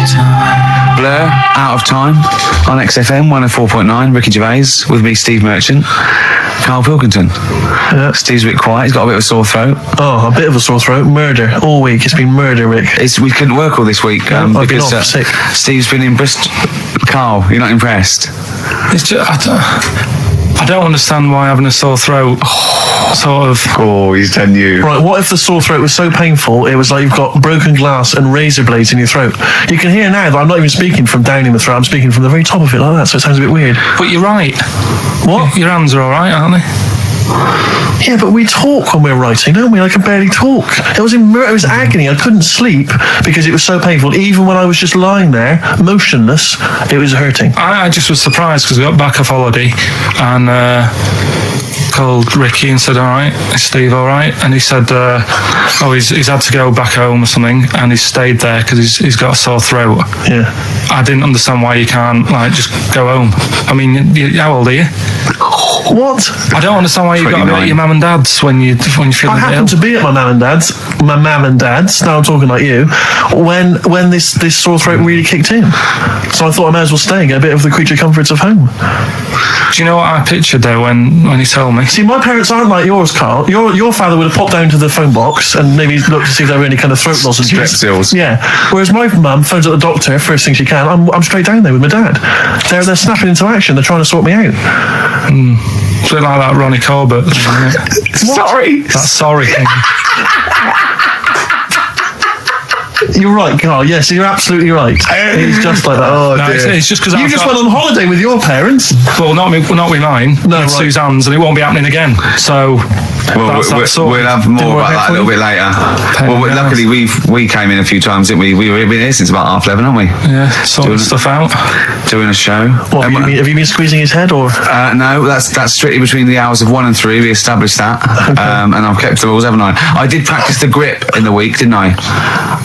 Blur, Out of Time, on XFM 104.9, Ricky Gervais, with me, Steve Merchant, Karl Pilkington. Yeah. Steve's a bit quiet, he's got a bit of a sore throat. Oh, a bit of a sore throat. Murder. All week, it's been murder, Rick. We couldn't work all this week I've been because off sick. Steve's been in Bristol. Karl, you're not impressed? It's just, I don't understand why having a sore throat sort of... Oh, he's done you. Right, what if the sore throat was so painful, it was like you've got broken glass and razor blades in your throat? You can hear now that I'm not even speaking from down in the throat, I'm speaking from the very top of it like that, so it sounds a bit weird. But you're right. What? Your hands are all right, aren't they? Yeah, but we talk when we're writing, don't we? I can barely talk. It was agony. I couldn't sleep because it was so painful. Even when I was just lying there, motionless, it was hurting. I just was surprised because I got back off holiday and called Ricky and said, all right, is Steve all right? And he said, he's had to go back home or something, and he's stayed there because he's got a sore throat. Yeah. I didn't understand why you can't, just go home. I mean, how old are you? What? I don't understand why you got to be at your mum and dad's when you're feeling ill. I happened to be at my mum and dad's, now I'm talking like you, when this sore throat really kicked in. So I thought I might as well stay and get a bit of the creature comforts of home. Do you know what I pictured though when he told me? See, my parents aren't like yours, Karl. Your father would have popped down to the phone box and maybe looked to see if there were any kind of throat lozenges. Strepsils. Yeah. Whereas my mum phones at the doctor first thing she can. I'm straight down there with my dad. They're snapping into action. They're trying to sort me out. It's a bit like that Ronnie Corbett, isn't it? Sorry. That sorry thing. You're right, Karl. Yes, you're absolutely right. It's just like that. Oh, No, dear. it's just because You just went on holiday with your parents. Well, not with mine. No, with right. Suzanne's, and it won't be happening again. So Well, we'll have more about that a little bit later. Well, luckily we came in a few times, didn't we? We've been here since about 11:30, haven't we? Yeah, sorting stuff out. Doing a show. What, have you been squeezing his head, or? No, that's strictly between the hours of 1 and 3. We established that, and I've kept the rules, haven't I? I did practice the grip in the week, didn't I?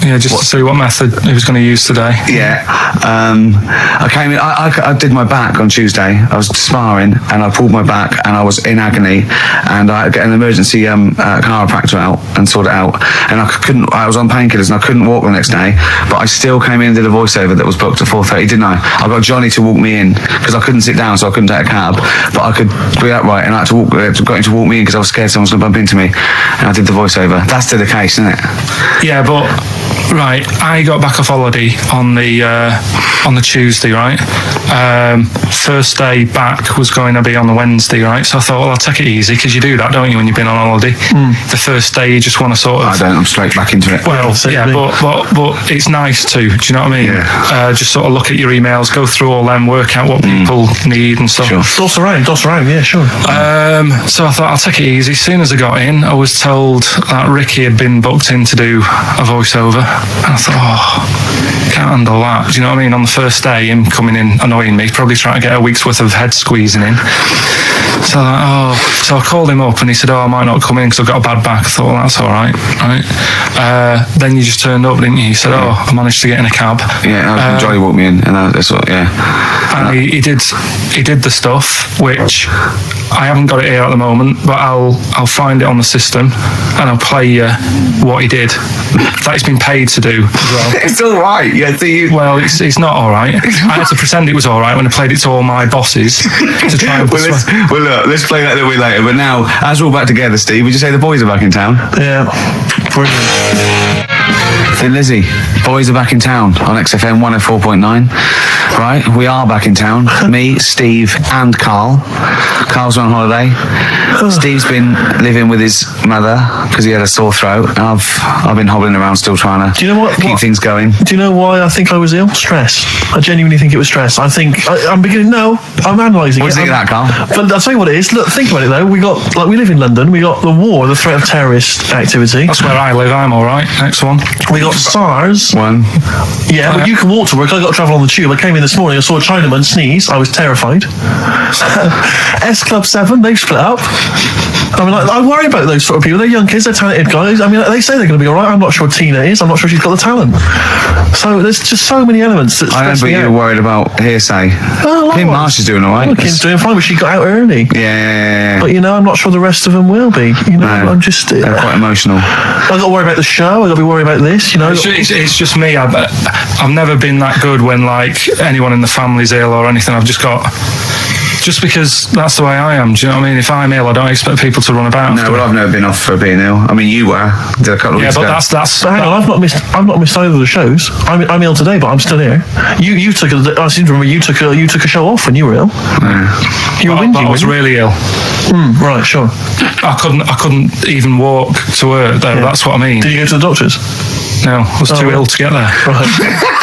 Yeah, just to see what method he was going to use today. Yeah. I came in. I did my back on Tuesday. I was sparring, and I pulled my back, and I was in agony, and I had to get an emergency chiropractor out and sort it out. And I was on painkillers, and I couldn't walk the next day. But I still came in and did a voiceover that was booked at 4:30, didn't I? I got Johnny to walk me in because I couldn't sit down, so I couldn't take a cab. But I could be upright, and I had to got him to walk me in because I was scared someone was going to bump into me. And I did the voiceover. That's still the case, isn't it? Yeah, but right, I got back off holiday on the Tuesday, right? First day back was going to be on the Wednesday, right? So I thought, well, I'll take it easy because you do that, don't you, when you've been on holiday? The first day you just want to sort of... I don't. I'm straight back into it. Well, yeah, but it's nice too. Do you know what I mean? Yeah. Just sort of look at your emails, go through all them, work out what people need and stuff. Sure. Doss around, yeah, sure. So I thought I'll take it easy. As soon as I got in, I was told that Ricky had been booked in to do a voiceover. And I thought, can't handle that. Do you know what I mean? On the first day, him coming in annoying me, probably trying to get a week's worth of head squeezing in. So I called him up and he said, I might not come in because I've got a bad back. I thought, well, that's all right. Then you just turned up, didn't you? He said, I managed to get in a cab. Yeah, Johnny walked me in, and that's what, yeah. And he did the stuff, which I haven't got it here at the moment, but I'll find it on the system and I'll play you what he did. That he's been paid to do as well. It's all right. Yeah, Well, it's not all right. I had to pretend it was all right when I played it to all my bosses to try and look, let's play that a little bit later. But now, as we're all back together, Steve, would you say the boys are back in town? Yeah, brilliant. Thin Lizzy, boys are back in town on XFM 104.9. Right, we are back in town. Me, Steve, and Karl. Karl's on holiday. Steve's been living with his mother because he had a sore throat. And I've been hobbling around still trying to keep things going. Do you know why I think I was ill? Stress. I genuinely think it was stress. I think I'm analysing it. What do you think of that, Karl? But I'll tell you what it is. Look, think about it though. We live in London. We got the war, the threat of terrorist activity. That's where I live. I'm all right. Next one. We got SARS. One. Yeah, but you can walk to work. I got to travel on the tube. I came in this morning. I saw a Chinaman sneeze. I was terrified. S Club 7. They've split up. I mean, I worry about those sort of people. They're young kids. They're talented guys. I mean, they say they're going to be all right. I'm not sure Tina is. I'm not sure she's got the talent. So there's just so many elements that I don't think you're worried about hearsay. Kim Marsh is doing all right. Well, Kim's doing fine, but she got out early. Yeah. But I'm not sure the rest of them will be. No, I'm just... they're quite emotional. I I've got to worry about the show. I've got to be worried about this, you know. It's just me. I've never been that good when like anyone in the family's ill or anything. I've just got. Just because that's the way I am, do you know what I mean? If I'm ill, I don't expect people to run about. No, well, I've never been off for being ill. I mean, you were. Did a couple of weeks ago. Yeah, but that's. Hang on, I've not missed either of the shows. I'm ill today, but I'm still here. You took. I seem to remember you took a show off when you were ill. You were whinging. I was really ill. Right, sure. I couldn't even walk to work. Though. Yeah. That's what I mean. Did you go to the doctors? No, I was too ill to get there. Right.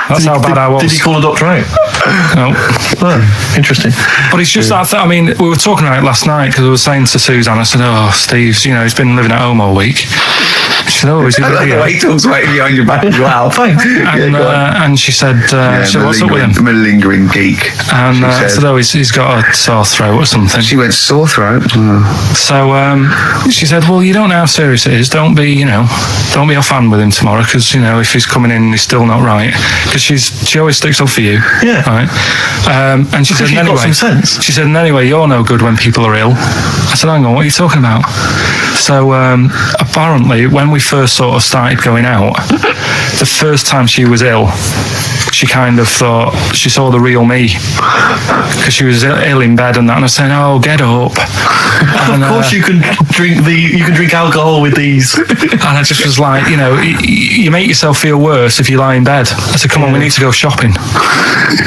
That's how bad I was. Did he call a doctor out? No. Oh, interesting. But it's just that, I mean, we were talking about it last night because I was saying to Suzanne, I said, oh, Steve's, he's been living at home all week. She said, oh, is he really ill? He talks right behind your back as well. Thanks. And she said, what's up with him? I'm a lingering geek. And I said, oh, he's got a sore throat or something. She went, sore throat? Oh. So she said, well, you don't know how serious it is. Don't be offhand with him tomorrow because, if he's coming in and he's still not right. Because she always sticks up for you. Yeah. Right. And she said, anyway, got some sense. She said, and anyway, you're no good when people are ill. I said, hang on, what are you talking about? So apparently, when we first sort of started going out, the first time she was ill, she kind of thought she saw the real me because she was ill in bed and that. And I was saying, "Oh, get up!" And, of course, you can drink alcohol with these. And I just was like, you make yourself feel worse if you lie in bed. I said, "Come on, we need to go shopping."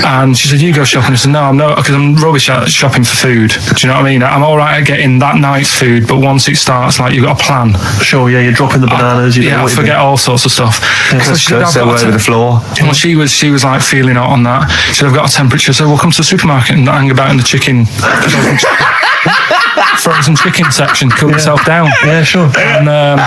And she said, "You go shopping." I said, "No, I'm not, because I'm rubbish at shopping for food." Do you know what I mean? I'm all right at getting that night's food, but once it starts, like you've got a plan. Sure, yeah, you're dropping the bananas. I forget all sorts of stuff. So she said, "I've got over the floor." Well, she was like feeling hot on that. She said, "I've got a temperature." So we'll come to the supermarket and hang about in the chicken. Frozen chicken section, cool yourself down. Yeah, sure. And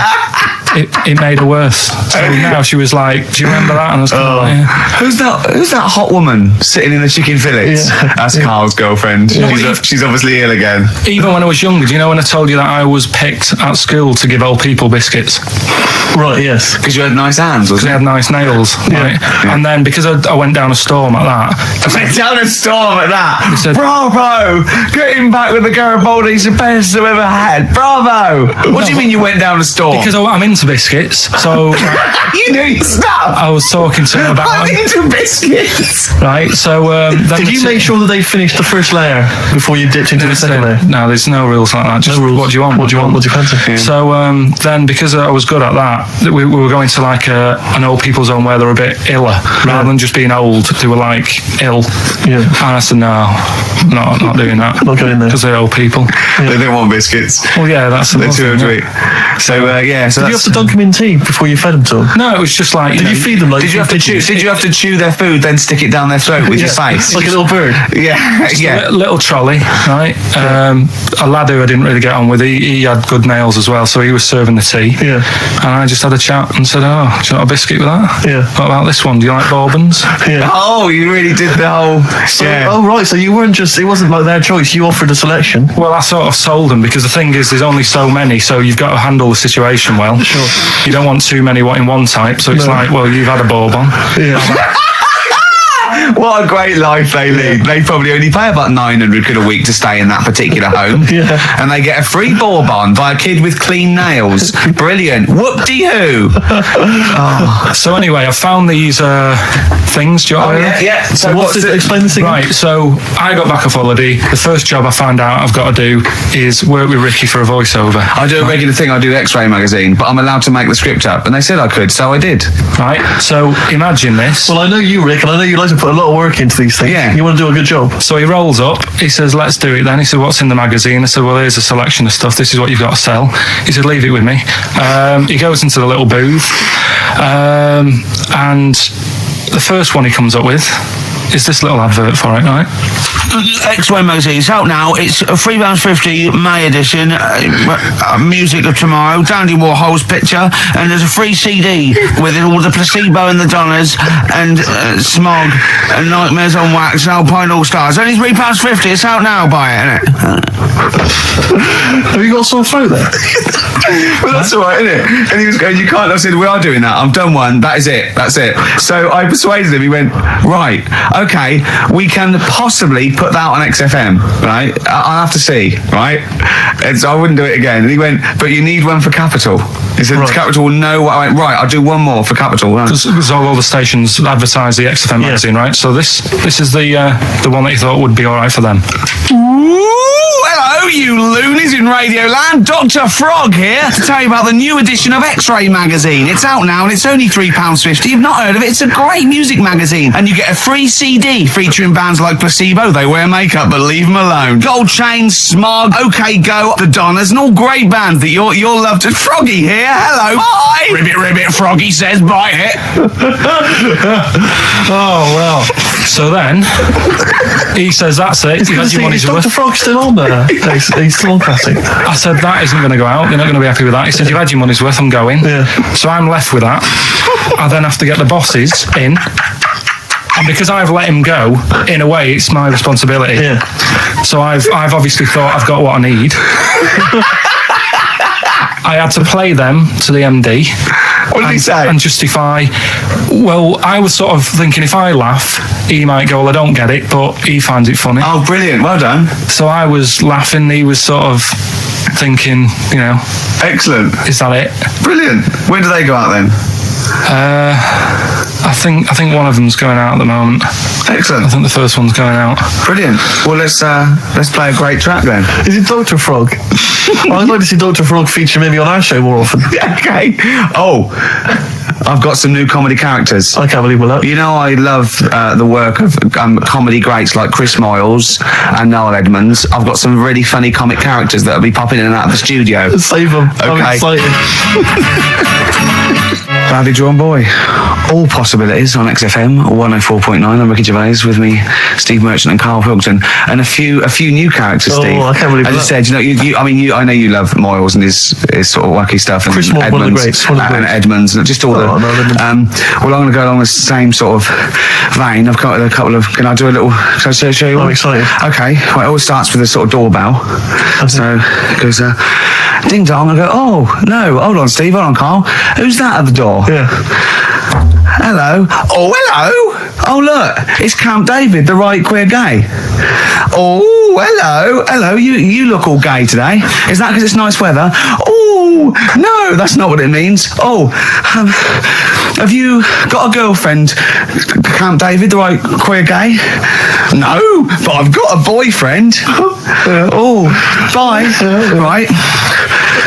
it made her worse. So now she was like, "Do you remember that?" And I was kind of like, yeah. Who's that hot woman sitting in the chicken fillets? Yeah. That's Carl's girlfriend. Yeah. She's obviously ill again. Even when I was younger, do you know when I told you that I was picked at school to give old people biscuits? Right, yes. Because you had nice hands, Because they had nice nails, right? Yeah. And then because I went down a storm like that. Went down a storm like that? He said, "Bravo! Getting back with the Garibaldi's the best I've ever had. Bravo!" What do you mean you went down a storm? Because I'm into biscuits, so you knew your stuff. I was talking to him about I'm into biscuits. Right, so did you make sure that they finished the first layer before you dipped into the second layer? No, there's no rules like that. Just no rules. What do you want? What do you want? What do you fancy? Yeah. So then, because I was good at that, we were going to like an old people's home where they're a bit iller, rather than just being old. They were like ill. Yeah. And I said, no, not doing that. Not going there because they're old people. Yeah. They don't want biscuits. Well, yeah, that's they're too old to eat. So So did you have to dunk them in tea before you fed them to them? No, it was just like. Did you feed them like? Did you have to chew their food, then stick it down their throat with your face, like a little bird? Yeah, yeah. A little trolley, right? A lad who I didn't really get on with. He had good nails as well, so he was serving the tea. Yeah. And I just had a chat and said, "Oh, do you want a biscuit with that? Yeah. What about this one? Do you like bourbons?" Yeah. Oh, you really did the whole. Yeah. Oh, right. So you weren't just. It wasn't like their choice. You offered a selection. Well, I sort of sold them because the thing is, there's only so many, so you've got to handle the situation well. Sure. You don't want too many in one type, so it's like, well, you've had a bourbon. Yeah. What a great life they lead. They probably only pay about 900 quid a week to stay in that particular home. Yeah. And they get a free bourbon by a kid with clean nails. Brilliant. Whoop-de-hoo. Oh. So anyway, I found these things. Do you want to yeah. So explain this again. Right, so I got back off holiday. The first job I found out I've got to do is work with Ricky for a voiceover. I do a regular thing. I do X-Ray magazine, but I'm allowed to make the script up. And they said I could, so I did. Right, so imagine this. Well, I know you, Rick, and I know you like to put a lot of work into these things. Yeah. You want to do a good job. So he rolls up, he says, "Let's do it then." He said, "What's in the magazine?" I said, "Well, here's a selection of stuff. This is what you've got to sell." He said, "Leave it with me." He goes into the little booth, and the first one he comes up with is this little advert for it, right? X-Ray magazine. It's out now. It's £3.50 May edition. Music of Tomorrow. Dandy Warhol's picture, and there's a free CD with it all the Placebo and the Donners and Smog and Nightmares on Wax and Alpine All Stars. Only £3.50. It's out now. Buy it, innit? Have you got a sore throat there? Well, that's all right, isn't it? And he was going, you can't. I said, we are doing that. I've done one. That is it. That's it. So I persuaded him. He went, right, okay, we can possibly put that on XFM, right? I'll have to see, right? And so I wouldn't do it again. And he went, but you need one for Capital. He said, Right. Capital will know what I went, right, I'll do one more for Capital. Right. Because all the stations advertise the XFM magazine, right? So this is the one that you thought would be all right for them. Ooh, hello, you loonies in Radioland. Dr. Frog here to tell you about the new edition of X-Ray magazine. It's out now and it's only £3.50. You've not heard of it? It's a great music magazine. And you get a free CD featuring bands like Placebo, They Wear Makeup, but leave them alone, Gold Chain, Smog, OK Go, The Donners, and all great bands that you'll love to. Froggy here, hello. Bye. Ribbit, Froggy says bye it. Oh, well. So then he says, that's it. You've had your money's Is worth. Dr. Frog still on there? He's still on classic. I said, that isn't going to go out. You're not going to be happy with that. He said, you've had your money's worth. I'm going. Yeah. So I'm left with that. I then have to get the bosses in. And because I've let him go, in a way, it's my responsibility. Yeah. So I've obviously thought I've got what I need. I had to play them to the MD. What did he say? And justify. Well, I was sort of thinking if I laugh, he might go, well, I don't get it, but he finds it funny. Oh, brilliant. Well done. So I was laughing. He was sort of thinking, Excellent. is that it? Brilliant. When do they go out then? I think one of them's going out at the moment. Excellent. I think the first one's going out. Brilliant. Well, let's play a great track then. Is it Dr. Frog? I'd like to see Dr. Frog feature maybe on our show more often. Okay. Oh, I've got some new comedy characters. I can't believe we're You know, I love the work of comedy greats like Chris Moyles and Noel Edmonds. I've got some really funny comic characters that'll be popping in and out of the studio. Save them. I'm Okay. excited. Badly Drawn Boy. All possibilities on XFM 104.9. I'm Ricky Gervais, with me Steve Merchant and Karl Pilkington, and a few new characters. Oh, Steve. I can't believe As I that. said, I know you love Moyles and his sort of wacky stuff, and Chris Moyles, one of the greats, one of the and greats. Edmonds, and just all Oh, no, well, I'm going to go along the same sort of vein. I've got a couple of. Can I do a little? Can I show you? I'm one? excited. Okay. Well, it always starts with a sort of doorbell. So it goes ding dong. I go, oh no, hold on, Steve, hold on, Carl. Who's that at the door? Yeah. Hello. Oh, hello. Oh, look, it's Camp David, the right queer gay. Oh, hello. You look all gay today. Is that because it's nice weather? Oh, no, that's not what it means. Oh, have you got a girlfriend, Camp David, the right queer gay? No, but I've got a boyfriend. Oh, bye. Right.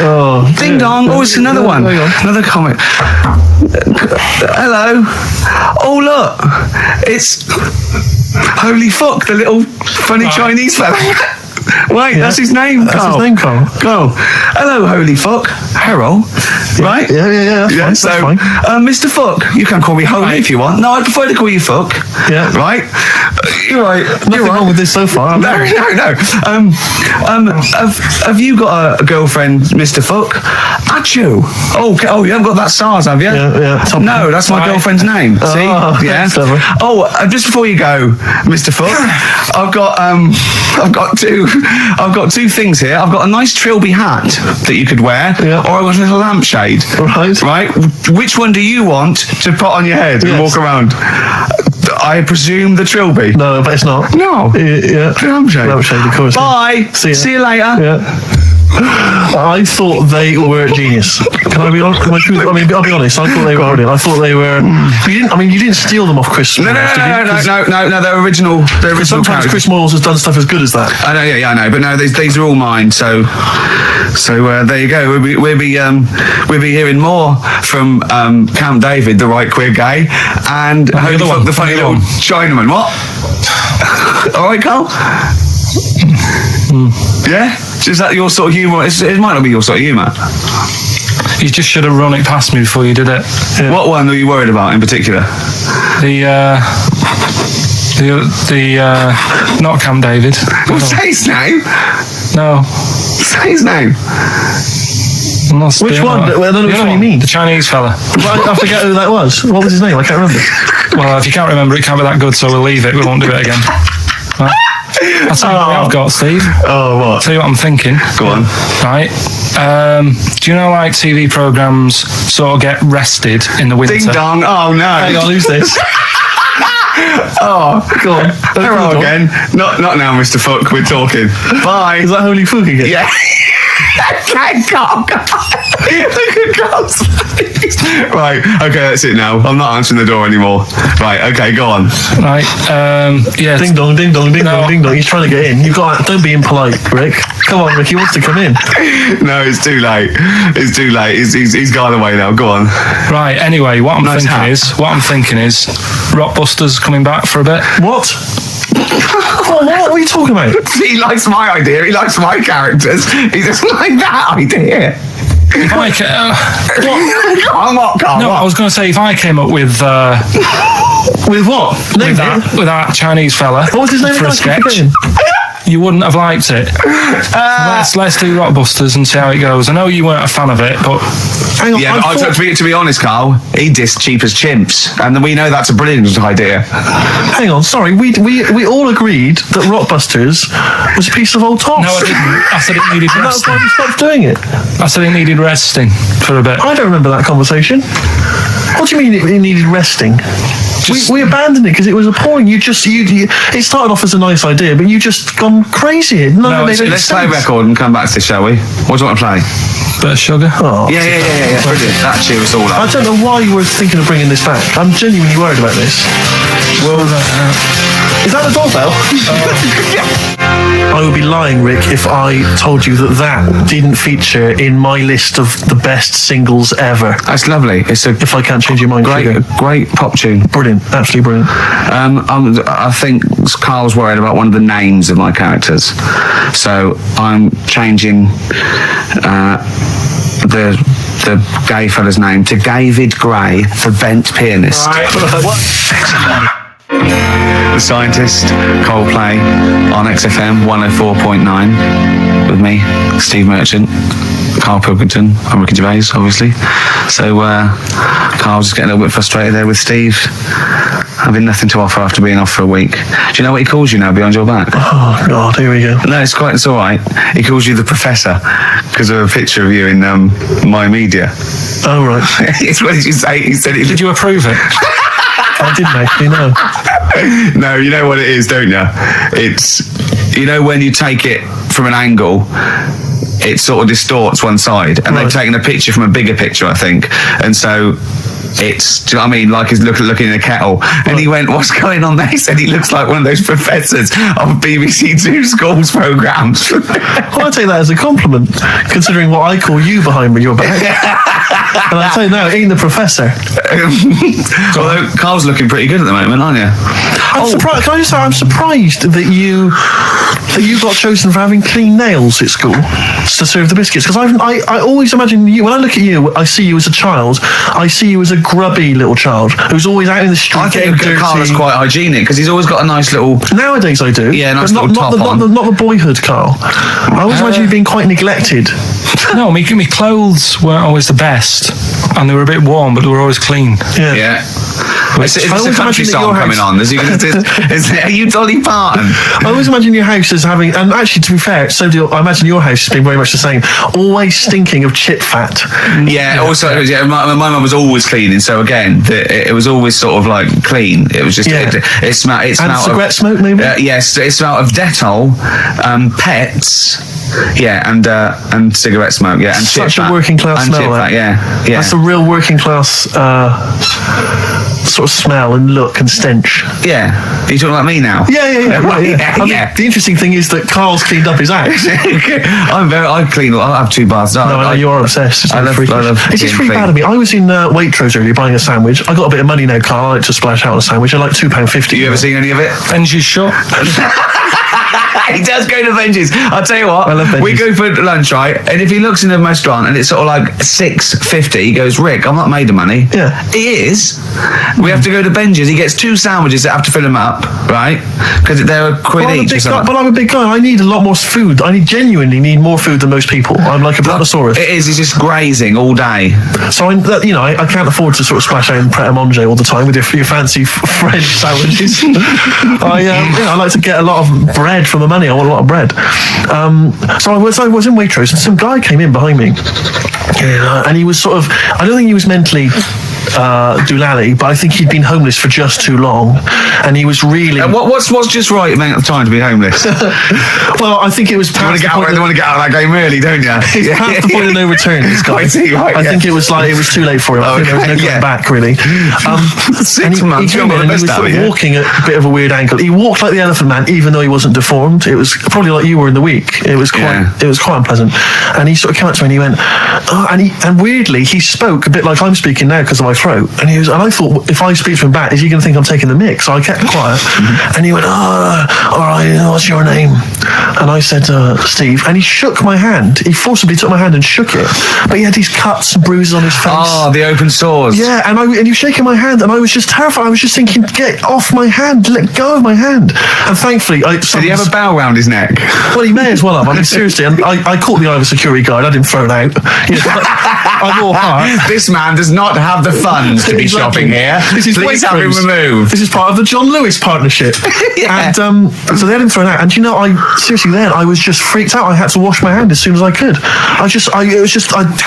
Oh, Ding dong. Oh, it's another one. Hang on. Another comment. Hello. Oh, look. It's Holy Fuck, the little funny Chinese fella. Wait, that's his name, That's Carl. his name, Carl. Carl. Hello, Holy Fuck. Harold. Right? Yeah. That's So, fine. Mr. Fuck, you can call me Holy if you want. No, I prefer to call you Fuck. Yeah. Right? You're right. Nothing wrong with this so far. No. Have you got a girlfriend, Mr. Fuck? Achoo. Oh, you haven't got that SARS, have you? Yeah. Top No, that's my girlfriend's name. See? Oh, Yeah. clever. Oh, just before you go, Mr. Fuck, I've got two things here. I've got a nice trilby hat that you could wear, Yeah. or I've got a little lampshade. Right. Right. Which one do you want to put on your head and Yes. walk around? I presume the trilby. No, but it's not. No. Yeah. Lampshade. Lampshade, of course. Bye. See ya. See you later. Yeah. I thought they were genius. Can I be honest? I'll be honest. I thought they were brilliant. I thought they were. You didn't steal them off Chris. No. Moyles, did you? 'Cause No. They're original. They're original Sometimes characters. Chris Moyles has done stuff as good as that. I know, I know, but no, these are all mine. So there you go. We'll be hearing more from Camp David, the right queer gay, and Holy other Fuck, one. the funny The little other Chinaman. What? All right, Carl. Yeah, is that your sort of humour? It might not be your sort of humour. You just should have run it past me before you did it. What one were you worried about in particular? The not Camp David. Well, say his name. No. Say his name. Which one? Well, I don't know which one you mean. The Chinese fella. I forget who that was. What was his name? I can't remember. Well, if you can't remember, it can't be that good, so we'll leave it. We won't do it again. Right? I'll tell you what I've got, Steve. Oh, what? I'll tell you what I'm thinking. Go on. Right. Do you know, like, TV programmes sort of get rested in the winter? Ding dong. Oh, no. Hang on, who's this? Oh, Go on. hello again. Not now, Mr. Fuck. We're talking. Bye. Is that Holy Fook again? Yeah. Thank God. Look at God's face. Right, okay, that's it now. I'm not answering the door anymore. Right, okay, go on. Right. Yeah. Ding dong, ding dong, ding No. dong, ding dong. He's trying to get in. Don't be impolite, Rick. Come on, Rick. He wants to come in. No, it's too late. It's too late. He's gone away now. Go on. Right. Anyway, what I'm Nice thinking is Rockbusters coming back for a bit. What? What are you talking about? He likes my idea. He likes my characters. He doesn't like that idea. If I Come on, Carl. no, I was going to say if I came up with With what? Name it. with that Chinese fella What was his name for a again? I keep sketch, forgetting. you wouldn't have liked it. Let's do Rockbusters and see how it goes. I know you weren't a fan of it, but Hang on. Yeah, I but thought- to be honest, Carl, he dissed cheap as chimps, and we know that's a brilliant idea. Hang on, sorry. We all agreed that Rockbusters was a piece of old toss. no, I didn't. I said it needed And that's why resting. we stopped doing it. I said it needed resting for a bit. I don't remember that conversation. What do you mean it needed resting? We abandoned it because it was appalling. You it started off as a nice idea, but you just gone crazy. None of it made any Let's play a sense. record and come back to this, shall we? What do you want to play? Bit of sugar. Oh. Yeah. Brilliant. That cheer us all I up. don't know why you were thinking of bringing this back. I'm genuinely worried about this. Well, Is that the doorbell? I would be lying, Rick, if I told you that didn't feature in my list of the best singles ever. That's lovely. It's a If I can't change your mind, Sugar. great pop tune. Brilliant, absolutely brilliant. I think Carl's worried about one of the names of my characters, so I'm changing the gay fella's name to David Gray, the bent pianist. The Scientist, Coldplay on XFM 104.9 with me, Steve Merchant, Karl Pilkington, I'm Ricky Gervais, obviously. So Carl's just getting a little bit frustrated there with Steve, having nothing to offer after being off for a week. Do you know what he calls you now behind your back? Oh, God, here we go. No, it's all right. He calls you the Professor because of a picture of you in my media. Oh, right. It's what did you say? He said it. did you approve it? I didn't actually know. No, you know what it is, don't you? It's, you know, when you take it from an angle, it sort of distorts one side, and they've taken a picture from a bigger picture, I think, and so it's, do you know what I mean, like he's looking in a kettle, and he went, what's going on there? He said he looks like one of those professors of BBC Two schools programmes. Well, I take that as a compliment, considering what I call you behind your back. And I tell you now, ain't the Professor. Although Carl's looking pretty good at the moment, aren't you? I'm surprised. Can I just say, I'm surprised that you got chosen for having clean nails at school to serve the biscuits. Because I always imagine you, when I look at you, I see you as a child. I see you as a grubby little child who's always out in the street I getting think dirty. Carl is quite hygienic because he's always got a nice little. Nowadays I do. Yeah, nice but little top on. not the boyhood Carl. I always imagine you being quite neglected. No, my clothes weren't always the best, and they were a bit warm, but they were always clean. Yeah. Is I this a always country imagine that song your coming house- on? Are you Dolly Parton? I always imagine your house as having, and actually to be fair, I imagine your house has been very much the same, always stinking of chip fat. Yeah, also, my mum was always cleaning, so again, it was always sort of like clean. It was just, Yeah. it smelled And of, cigarette smoke, maybe? yes, it smelled of Dettol, pets, yeah, and cigarette smoke, yeah, and Such chip a fat. working class And smell, chip that. fat, yeah. That's a real working class sort of smell and look and stench. Yeah. Are you talking about me now? Yeah. Right, I mean, yeah. the interesting thing is that Carl's cleaned up his house. I clean. I have 2 baths. No, I know you are obsessed. It's I love It's just being really bad of me. I was in Waitrose earlier buying a sandwich. I got a bit of money now, Carl. I like to splash out on a sandwich. I like £2.50. You ever seen any of it? Benji's shop. He does go to Benji's. I'll tell you what. I love Benji's. We go for lunch, right? And if he looks in the restaurant and it's sort of like $6.50, he goes, Rick, I'm not made of money. Yeah. He is. We have to go to Benji's. He gets 2 sandwiches that have to fill him up, right? Because they're a quid Well, each or something. but I'm a big guy. I need a lot more food. I genuinely need more food than most people. I'm like a brontosaurus. It is. He's just grazing all day. So I can't afford to sort of splash out in Pret a Manger all the time with your fancy French sandwiches. I like to get a lot of bread for my money. I want a lot of bread. So I was in Waitrose, and some guy came in behind me, and he was sort of, I don't think he was mentally doolally, but I think he'd been homeless for just too long, and he was really. What's just right amount of time to be homeless? Well, I think it was. You want to get out of that game early, don't you? He's past the point of no return. This guy. I think it was too late for him. I think there was no going back, really. And he came in and he was sort of walking at a bit of a weird angle. He walked like the Elephant Man, even though he wasn't deformed. It was probably like you were in the week. It was quite unpleasant. And he sort of came up to me and he went, and weirdly he spoke a bit like I'm speaking now because of my throat. And I thought, if I speak to him back, is he going to think I'm taking the mick? So I kept quiet. And he went, all right, what's your name? And I said, Steve. And he shook my hand. He forcibly took my hand and shook it. But he had these cuts and bruises on his face. Oh, the open sores. Yeah, and he was shaking my hand, and I was just terrified. I was just thinking, get off my hand, let go of my hand. And thankfully, did he have a bow round his neck? Well, he may as well have. I mean, seriously, and I caught the eye of a security guard. I didn't throw it out. I'm all heart. This man does not have the funds to be shopping here. Please have him removed. This is part of the John Lewis partnership. Yeah. And so they had him thrown out. And I was just freaked out. I had to wash my hand as soon as I could. I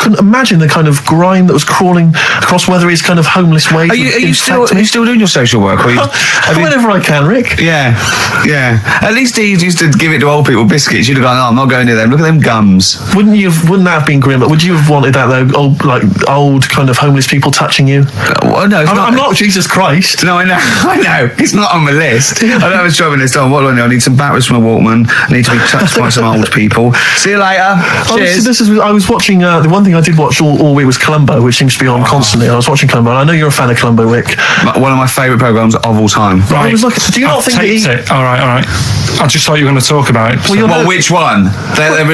couldn't imagine the kind of grime that was crawling across whether his kind of homeless ways. Are you still doing your social work? Or whenever I can, Rick. Yeah. At least he used to give it to old people biscuits. You'd have gone, I'm not going near them. Look at them gums. Wouldn't that have been grim? But would you have wanted that though? Old kind of homeless people touching you? Well, no, I'm not Jesus Christ. No, I know. It's not on my list. I was driving this down. What do I know? I need some batteries from a Walkman. I need to be touched by some old people. See you later. Cheers. I was watching. The one thing I did watch all week was Columbo, which seems to be on constantly. I was watching Columbo, and I know you're a fan of Columbo, Rick. One of my favourite programmes of all time. Right. I was like, do you not think it? All right. I just thought you were going to talk about it. Well, which one? They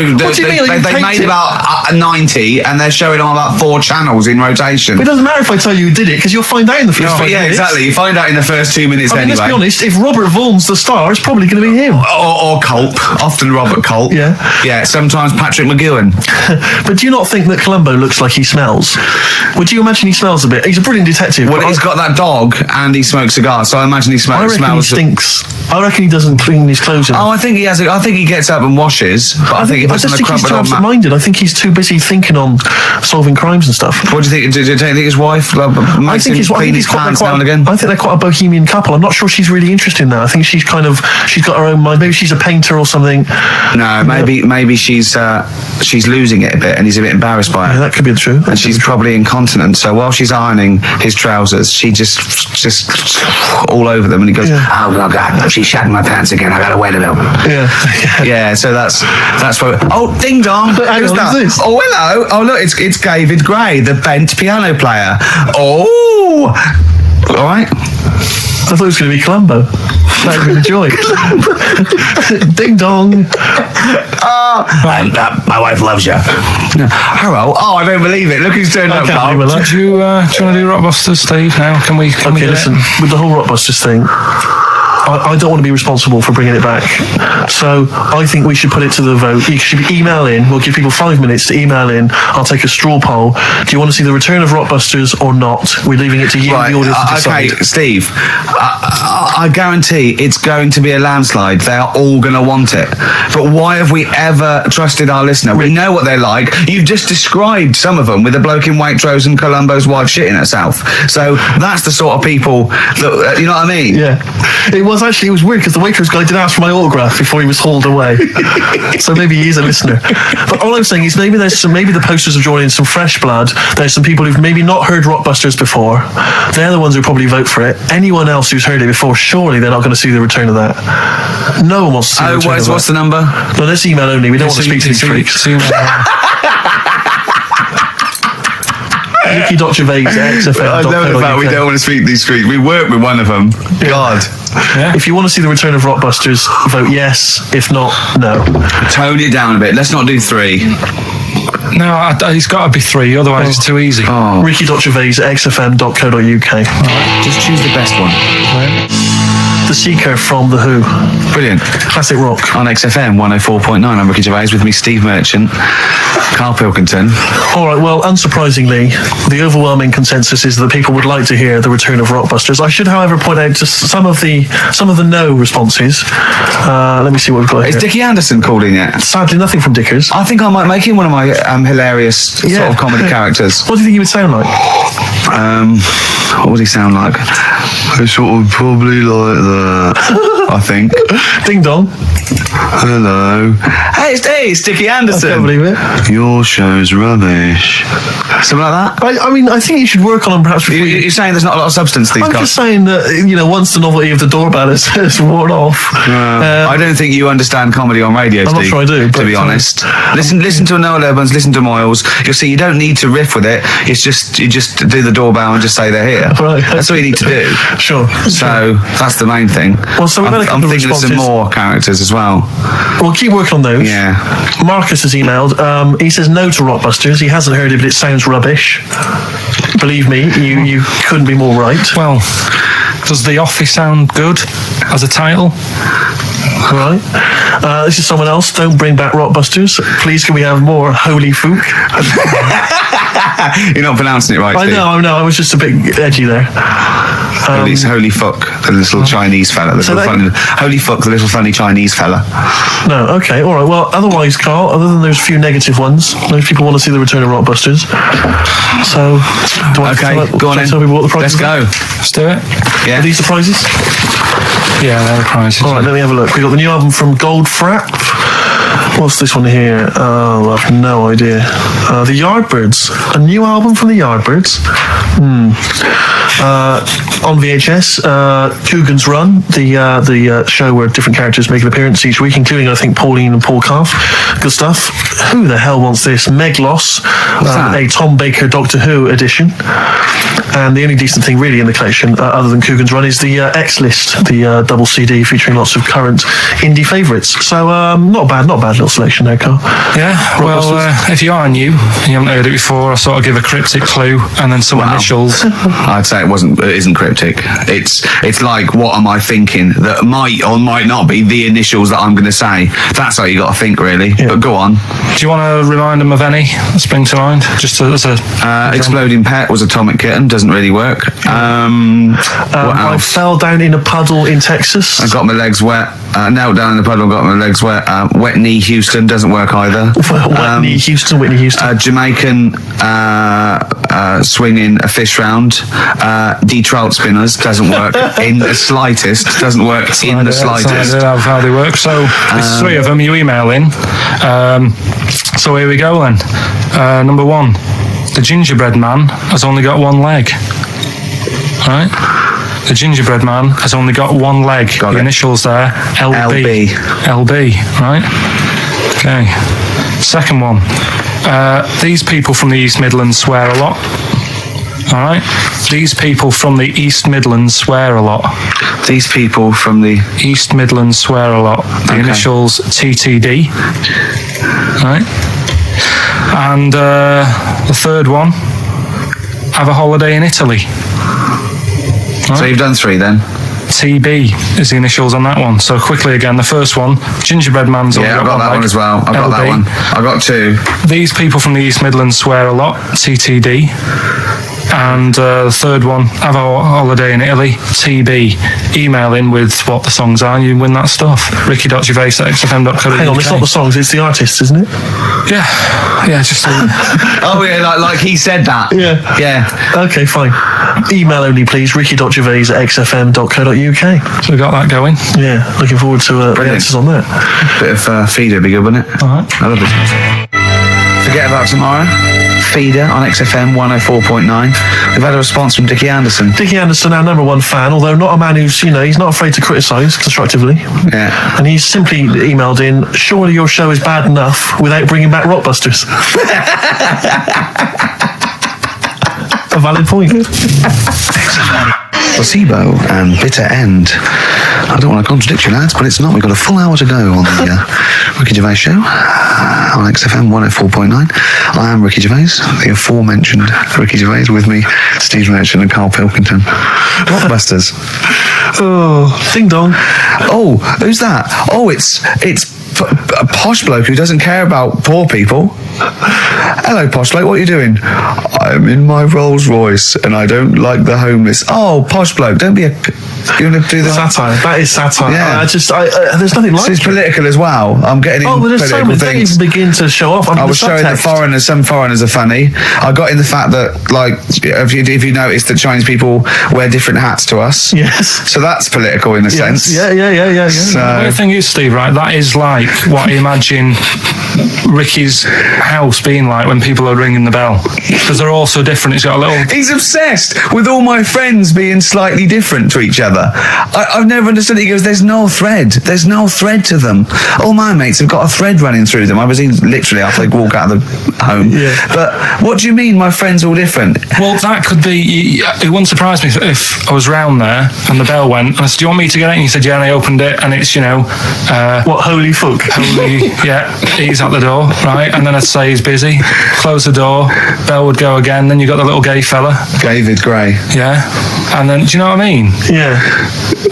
made about 90, and they're showing on about 4 channels in rotation. But it doesn't matter if I tell you who did it, because you'll find out in the first 5 minutes. Yeah, exactly. You find out in the first 2 minutes anyway. Let's be honest, if Robert Vaughan's the star, it's probably going to be him. Or Culp. Often Robert Culp. Yeah, sometimes Patrick McGowan. But do you not think that Columbo looks like he smells? Would you imagine he smells a bit? He's a brilliant detective. Well, he's got that dog and he smokes cigars, so I imagine he smells. He stinks. I reckon he doesn't clean his clothes enough. I think he has. I think he gets up and washes. But I think he's too absent-minded. I think he's too busy thinking on solving crimes and stuff. What do you think? Do you think his wife makes him clean his pants now and again? I think they're quite a bohemian couple. I'm not sure she's really interested in that. I think she's got her own mind. Maybe she's a painter or something. No, maybe she's losing it a bit, and he's a bit embarrassed by it. Yeah, that could be the truth. And she's probably incontinent. So while she's ironing his trousers, she just all over them, and he goes, "Oh God, she's shatting my pants again. I gotta wet it up." Yeah. So that's what. Oh, ding dong! Who's that? This? Oh, hello. Oh, look, it's David Gray, the bent piano player. Oh, all right. I thought it was going to be Columbo. That would enjoy. Ding dong. My wife loves you. Hello. Oh, I don't believe it. Look who's turned up, Carl. Do you want to do Rockbusters, Steve, now? Can we listen, with the whole Rockbusters thing, I don't want to be responsible for bringing it back. So I think we should put it to the vote. You should email in. We'll give people 5 minutes to email in. I'll take a straw poll. Do you want to see the return of Rockbusters or not? We're leaving it to you, the audience, to decide. Okay, Steve, I guarantee it's going to be a landslide. They are all going to want it. But why have we ever trusted our listener? We know what they're like. You've just described some of them with a bloke in Waitrose and Columbo's wife shitting herself. So that's the sort of people that, you know what I mean? Yeah. It was weird because the Waitrose guy did ask for my autograph before he was hauled away. So maybe he is a listener. But all I'm saying is maybe the posters have drawn in some fresh blood. There's some people who've maybe not heard Rockbusters before. They're the ones who probably vote for it. Anyone else who's heard it before, surely they're not going to see the return of that. No one wants to see the return of that. What's the number? No, let's email only. We don't want to speak to these freaks. Ricky.Gervais at XFM. I know the fact we don't want to speak to these freaks. We work with one of them. God. Yeah. If you want to see the return of Rockbusters, vote yes. If not, no. Tone it down a bit. Let's not do 3. No, it's got to be 3, otherwise it's too easy. Ricky.Gervais at XFM.co.uk. Just choose the best one. Right. The Seeker from The Who. Brilliant. Classic rock. On XFM 104.9, I'm Ricky Gervais, with me Steve Merchant, Karl Pilkington. All right, well, unsurprisingly, the overwhelming consensus is that people would like to hear the return of Rockbusters. I should, however, point out just some of the no responses. Let me see what we've got Is here. Dickie Anderson called in yet? Sadly, nothing from Dickers. I think I might make him one of my hilarious sort of comedy characters. What do you think he would sound like? What would he sound like? Sort of probably like that, I think. Ding dong. Hello. Hey, it's Dickie Anderson. I can't believe it. Your show's rubbish. Something like that? I mean, I think you should work on them perhaps before You're saying there's not a lot of substance these I'm guys? just saying that, once the novelty of the doorbell has worn off. I don't think you understand comedy on radio, I'm not Steve, sure I do, to be but, honest. Listen to Noel Evans, listen to Moyles. You'll see you don't need to riff with it. It's just, you just do the doorbell and just say they're here. Right. That's all you need to do. Sure. So that's the main thing. Well, so we've had a couple I'm of thinking of some responses. more characters as well. We'll keep working on those. Yeah. Marcus has emailed. He says no to Rockbusters. He hasn't heard it, but it sounds rubbish. Believe me, you couldn't be more right. Well, does The Office sound good as a title? Right. This is someone else. Don't bring back Rockbusters. Please, can we have more Holy Fook? You're not pronouncing it right, I Steve. know. I was just a bit edgy there. At least Holy Fuck, the little Chinese fella. Holy Fuck, the little funny Chinese fella. No, okay, all right. Well, otherwise, Carl, other than those few negative ones, those people want to see the return of Rockbusters. So, do I Go on then. tell people what the prizes Let's are? go. Let's do it. Yeah. Are these the prizes? Yeah, they're the prizes. All right, let me have a look. We've got the new album from Goldfrapp. What's this one here? Oh, I've no idea. The Yardbirds. A new album from the Yardbirds. On VHS, Coogan's Run, the show where different characters make an appearance each week, including, I think, Pauline and Paul Calf. Good stuff. Who the hell wants this? Meglos, a Tom Baker Doctor Who edition. And the only decent thing really in the collection, other than Coogan's Run, is the X-List, the double CD featuring lots of current indie favourites. So not a bad little selection there, Carl. Yeah, well, if you are new and you haven't heard it before, I sort of give a cryptic clue and then some initials. I'd say it isn't cryptic. It's like, what am I thinking that might or might not be the initials that I'm going to say. That's how you got to think, really. Yeah. But go on. Do you want to remind them of any that spring to mind? Just as a Exploding Pet was Atomic Kitten. Doesn't really work. What I else? fell down in a puddle in Texas. I got my legs wet. Knelt down in the puddle, got my legs wet. Wet Knee Houston doesn't work either. Whitney Houston. Jamaican swinging a fish round. D-trout spinners doesn't work in the slightest. Doesn't work in the slightest. That's how they work. So there's three of them. You email in. So here we go then. Number one, the gingerbread man has only got one leg. Right? The gingerbread man has only got one leg. Got the it. initials there, LB. LB, right? Okay. Second one. These people from the East Midlands swear a lot. All right? These people from the East Midlands swear a lot. These people from the East Midlands swear a lot. The initials TTD. Right? And the third one, have a holiday in Italy. So you've done three then? TB is the initials on that one. So quickly again, the first one, gingerbread man's only Yeah, I've got that one as well. I've got that one. I got two. These people from the East Midlands swear a lot, TTD. And the third one, have a holiday in Italy, TB. Email in with what the songs are and you win that stuff. ricky.gervais@xfm.co.uk. Hang on, it's not the songs, it's the artists, isn't it? Yeah, just Oh yeah, like he said that. Yeah. Okay, fine. Email only, please. ricky.gervais@xfm.co.uk. so we got that going. Yeah, looking forward to the answers on that. Bit of feeder would be good, wouldn't it? All right. I love it. Forget about tomorrow. Feeder on XFM 104.9. We've had a response from Dickie Anderson. Dickie Anderson, our number one fan, although not a man who's, he's not afraid to criticise constructively. Yeah. And he's simply emailed in, surely your show is bad enough without bringing back Rockbusters. A valid point. Placebo and Bitter End. I don't want to contradict you, lads, but it's not. We've got a full hour to go on the Ricky Gervais show on XFM 104.9. I am Ricky Gervais, the aforementioned Ricky Gervais, with me, Steve Merchant and Karl Pilkington. Blockbusters. Oh, ding dong. Oh, who's that? Oh, it's a posh bloke who doesn't care about poor people. Hello, posh bloke, what are you doing? I'm in my Rolls Royce and I don't like the homeless. Oh, posh bloke, don't be a... You want to do the satire? That is satire. Yeah. There's nothing like it's political as well. I'm getting in there's so political many things. things begin to show off. I was showing that some foreigners are funny. I got in the fact that, like, if you notice that Chinese people wear different hats to us. Yes. So that's political in a sense. Yeah. So, the weird thing is, Steve, right, that is like what I imagine Ricky's house being like when people are ringing the bell. Because they're all so different. It's got a little... He's obsessed with all my friends being slightly different to each other. I've never understood it. He goes, there's no thread to them. All my mates have got a thread running through them. I was literally after they walk out of the home. Yeah. But what do you mean my friends all different? Well, that could be... It wouldn't surprise me if I was round there and the bell went and I said, do you want me to get it? And he said, yeah, and I opened it and it's, what, holy fuck? Holy, yeah, he's at the door, right? And then I'd say he's busy. Close the door, bell would go again, then you got the little gay fella. David Gray. Yeah. And then, do you know what I mean? Yeah.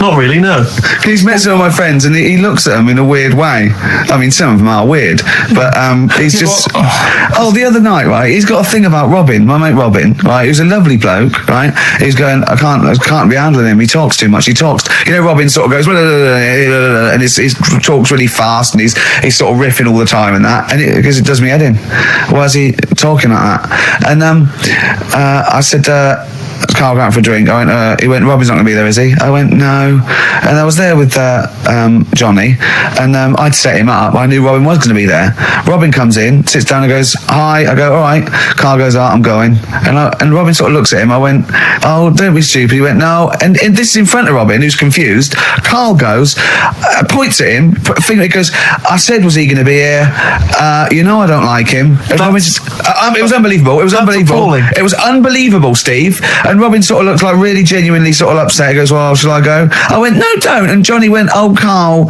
Not really, no. He's met some of my friends and he looks at them in a weird way. I mean, some of them are weird, but he's just... Oh, the other night, right, he's got a thing about Robin, my mate Robin, right, who's a lovely bloke, right? He's going, I can't be handling him, he talks too much, Robin sort of goes, and he talks really fast and he's sort of riffing all the time and that, and because it does me head in. Why is he talking like that? And I said, Carl going out for a drink. He went, Robin's not going to be there, is he? I went, no. And I was there with Johnny, and I'd set him up. I knew Robin was going to be there. Robin comes in, sits down and goes, hi. I go, all right. Carl goes, I'm going. And Robin sort of looks at him. I went, oh, don't be stupid. He went, no. And this is in front of Robin, who's confused. Carl goes, points at him, he goes, I said, was he going to be here? I don't like him. And Robin just, it was unbelievable. It was unbelievable. Appalling. It was unbelievable, Steve. And Robin sort of looked like really genuinely sort of upset. He goes, well, shall I go? I went, no, don't. And Johnny went, oh, Carl,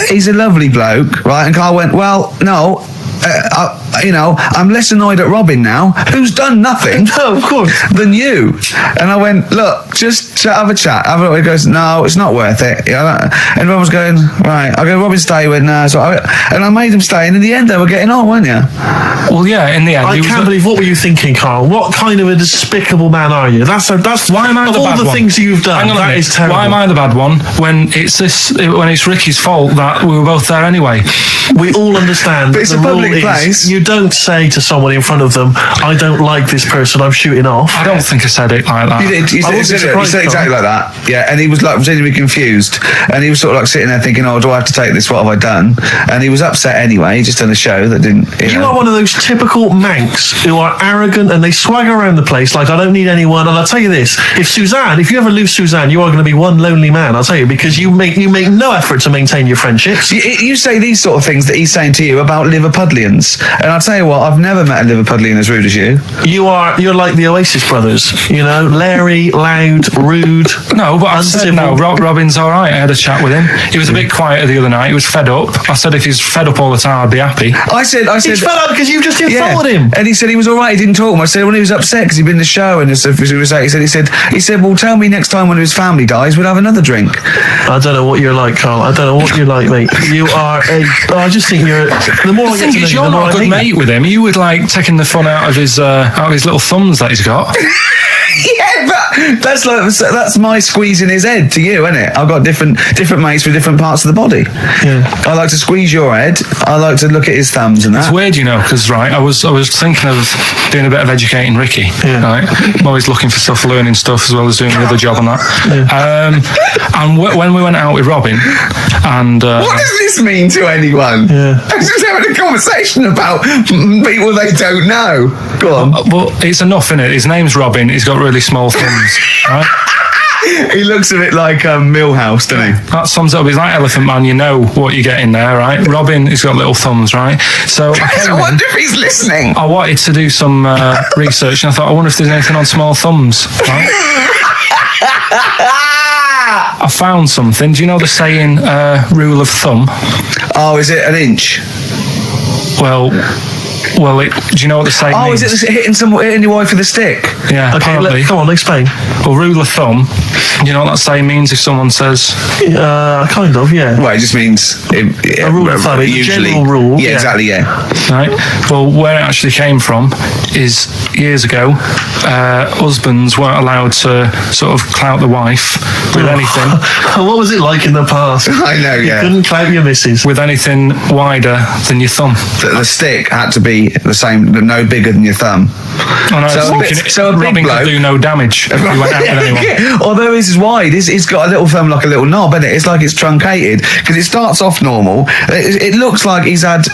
he's a lovely bloke, right? And Carl went, well, no. I'm less annoyed at Robin now, who's done nothing No, of course. than you. And I went, look, just have a chat. He goes, no, it's not worth it. And Robin was going, right. I go, Robin, stay. He went, no. And I made him stay. And in the end, they were getting on, weren't you? Well, yeah, in the end... I can't believe, what were you thinking, Carl? What kind of a despicable man are you? That's why am I the all bad the one? things you've done, Hang on a that minute. is terrible. Why am I the bad one when it's Ricky's fault that we were both there anyway? We all understand. But it's the a public rule is place. You don't say to someone in front of them, I don't like this person, I'm shooting off. I don't think I said it like that. You did. You I said wasn't exactly like that. Yeah, and he was like genuinely confused, and he was sort of like sitting there thinking, "Oh, do I have to take this? What have I done?" And he was upset anyway. He just done a show that didn't. You are one of those typical Manx who are arrogant and they swagger around the place like, I don't need anyone. And I'll tell you this: if you ever lose Suzanne, you are going to be one lonely man. I'll tell you, because you make no effort to maintain your friendships. You say these sort of things that he's saying to you about Liverpudlians, and I'll tell you what, I've never met a Liverpudlian as rude as you. You're like the Oasis brothers, Larry, loud, rude. No, but I said uncivil. no. Robin's all right. I had a chat with him. He was a bit quieter the other night. He was fed up. I said if he's fed up all the time, I'd be happy. I said He's fed up because you just insulted him. And he said he was all right. He didn't talk to him. I said when he was upset because he'd been in the show and he said, well, tell me next time when his family dies, we'll have another drink. I don't know what you're like, Carl. I don't know what you're like, mate. You are I just think you're. The more I get to know you, You're the more not a I good hate mate you. with him. You would like taking the fun out of his little thumbs that he's got. Yeah, but that's my squeezing his head to you, isn't it? I've got different mates with different parts of the body. Yeah. I like to squeeze your head. I like to look at his thumbs and that. It's weird, because I was thinking of doing a bit of educating Ricky. Yeah. Right, I'm always looking for stuff, learning stuff as well as doing the other job and that. Yeah. And when we went out with Robin, and What does this mean to anyone? Yeah. I was just having a conversation about people they don't know. Go on. well, it's enough, innit? His name's Robin. He's got really small thumbs. Right? He looks a bit like Millhouse, doesn't he? That sums it up. He's like Elephant Man. You know what you're getting there, right? Robin, he's got little thumbs, right? So I wonder if he's listening. I wanted to do some research, and I thought, I wonder if there's anything on small thumbs, right? I found something. Do you know the saying, rule of thumb? Oh, is it an inch? Well, do you know what the saying Oh, means? is it hitting your wife with a stick? Yeah, Okay, apparently. come on, explain. Well, rule of thumb, you know what that saying means if someone says... Kind of, yeah. Well, it just means... A rule of thumb, it's a general rule. Yeah, exactly, yeah. Right. Well, where it actually came from is years ago, husbands weren't allowed to sort of clout the wife with anything. What was it like in the past? I know, yeah. You couldn't clout your missus. With anything wider than your thumb. The stick had to be the same, no bigger than your thumb. Oh, no, So a big Robin bloke- could do no damage if he went out with anyone. Yeah, although his is wide, it's got a little thumb like a little knob, isn't it? It's like it's truncated because it starts off normal. It looks like he's had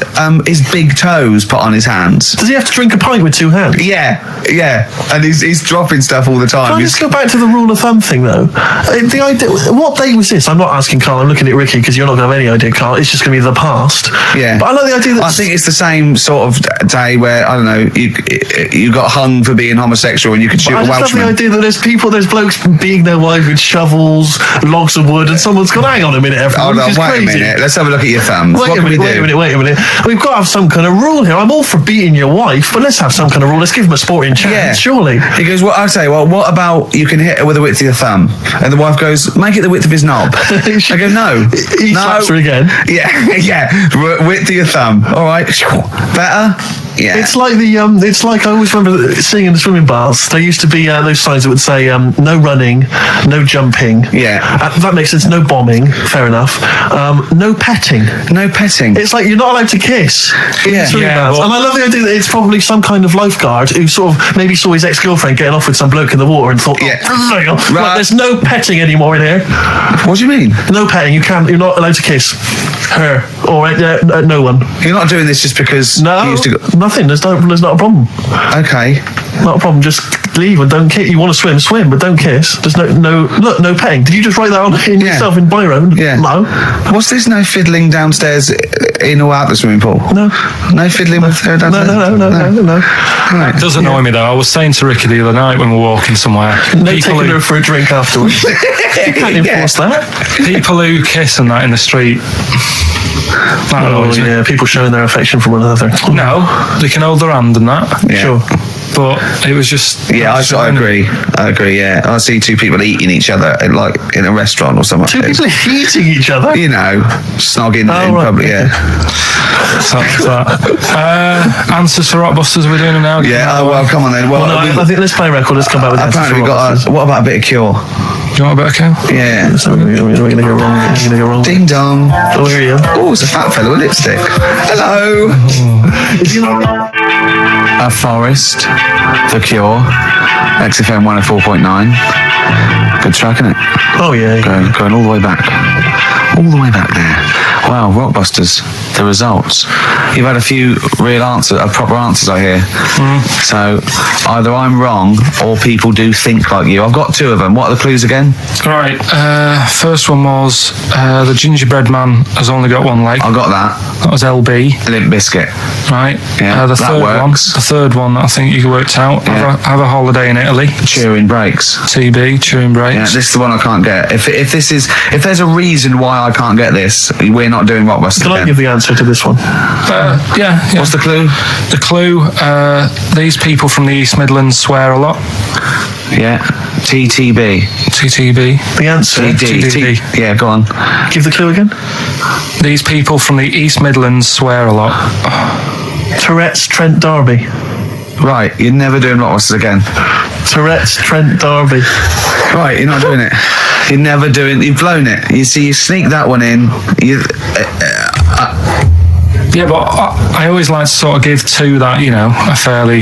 his big toes put on his hands. Does he have to drink a pint with two hands? Yeah, and he's dropping stuff all the time. Can I just go back to the rule of thumb thing, though? The idea, what day was this? I'm not asking Carl, I'm looking at Ricky, because you're not going to have any idea, Carl. It's just going to be the past. Yeah. But I like the idea that... I think it's the same sort of day where, I don't know, you got hung for being homosexual and you could shoot I a just love the Welshman. idea that there's blokes beating their wife with shovels, logs of wood, and someone's gone, hang on a minute, everyone, Hold on, this is wait crazy. a minute. Let's have a look at your thumbs. Wait a minute. We've got to have some kind of rule here. I'm all for beating your wife, but let's have some kind of rule. Let's give him a sporting chance, Yeah. surely. He goes, well, I say, well, what about you can hit her with the width of your thumb? And the wife goes, make it the width of his knob. I go, no. He slaps her again. Yeah. Width of your thumb. All right. Better? Yeah. It's like I always remember seeing in the swimming baths, there used to be those signs that would say no running, no jumping. Yeah. That makes sense. No bombing. Fair enough. No petting. No petting. It's like you're not allowed to kiss in Yeah. swimming Yeah, baths. well- And I love the idea that it's probably some kind of lifeguard who sort of maybe saw his ex-girlfriend getting off with some bloke in the water and thought, Yeah. right, there's no petting anymore in here. What do you mean? No petting. You're not allowed to kiss her or no one. You're not doing this just because No, you used to go... nothing. There's not a problem. Okay. Not a problem. Just leave and don't kiss. You want to swim, but don't kiss. There's no petting. Did you just write that on in Yeah. yourself in biro? Yeah. No. What's this no fiddling downstairs in or out the swimming pool? No. No fiddling with her downstairs? No. Right. It does annoy me though. I was saying to Ricky the other night when we were walking somewhere, No taking her for a drink afterwards. You can't enforce that. people who kiss and that in the street, that annoys me. Yeah, people showing their affection for one another. No, they can hold their hand and that. Yeah. Sure. But it was just... Yeah, I agree. Yeah, I see two people eating each other in a restaurant or something. Two people eating each other. You know, snogging in right, public. okay. Yeah. That's that. Answers for Rockbusters, we're doing them now. Yeah. Oh well, come on then. Well, Well, no, I think let's play a record. Let's come back with apparently we answers. got. What about a bit of Cure? Do you want a bit of Q? Yeah. So we're going to go wrong. We're going to go wrong. Ding dong. Oh, here you go. Oh, it's a fat fella with lipstick. Hello. A Forest, The Cure, XFM 104.9. Good track, isn't it? Oh, yeah. Going all the way back. All the way back there. Wow, Rockbusters, the results. You've had a few proper answers, I hear. So either I'm wrong or people do think like you. I've got two of them. What are the clues again? Right, first one was the gingerbread man has only got one leg. I got that. That was LB, Limp Biscuit. right? Yeah, the that third one, I think you worked out. Yeah. Have a holiday in Italy. Chewing Breaks. TB, chewing breaks. Yeah, this is the one I can't get. If there's a reason why I can't get this, we're not doing Rockbusters. Can I give the answer to this one? Yeah. What's the clue? The clue, these people from the East Midlands swear a lot. Yeah. TTB. TTB. The answer. TTB. Yeah, go on. Give the clue again. These people from the East Midlands swear a lot. Tourette's Trent D'Arby. Right, you're never doing Rockbusters again. Tourette's Trent D'Arby. Right, you're not doing it. You've blown it. You see, you sneak that one in. Yeah, but I always like to sort of give two that, are fairly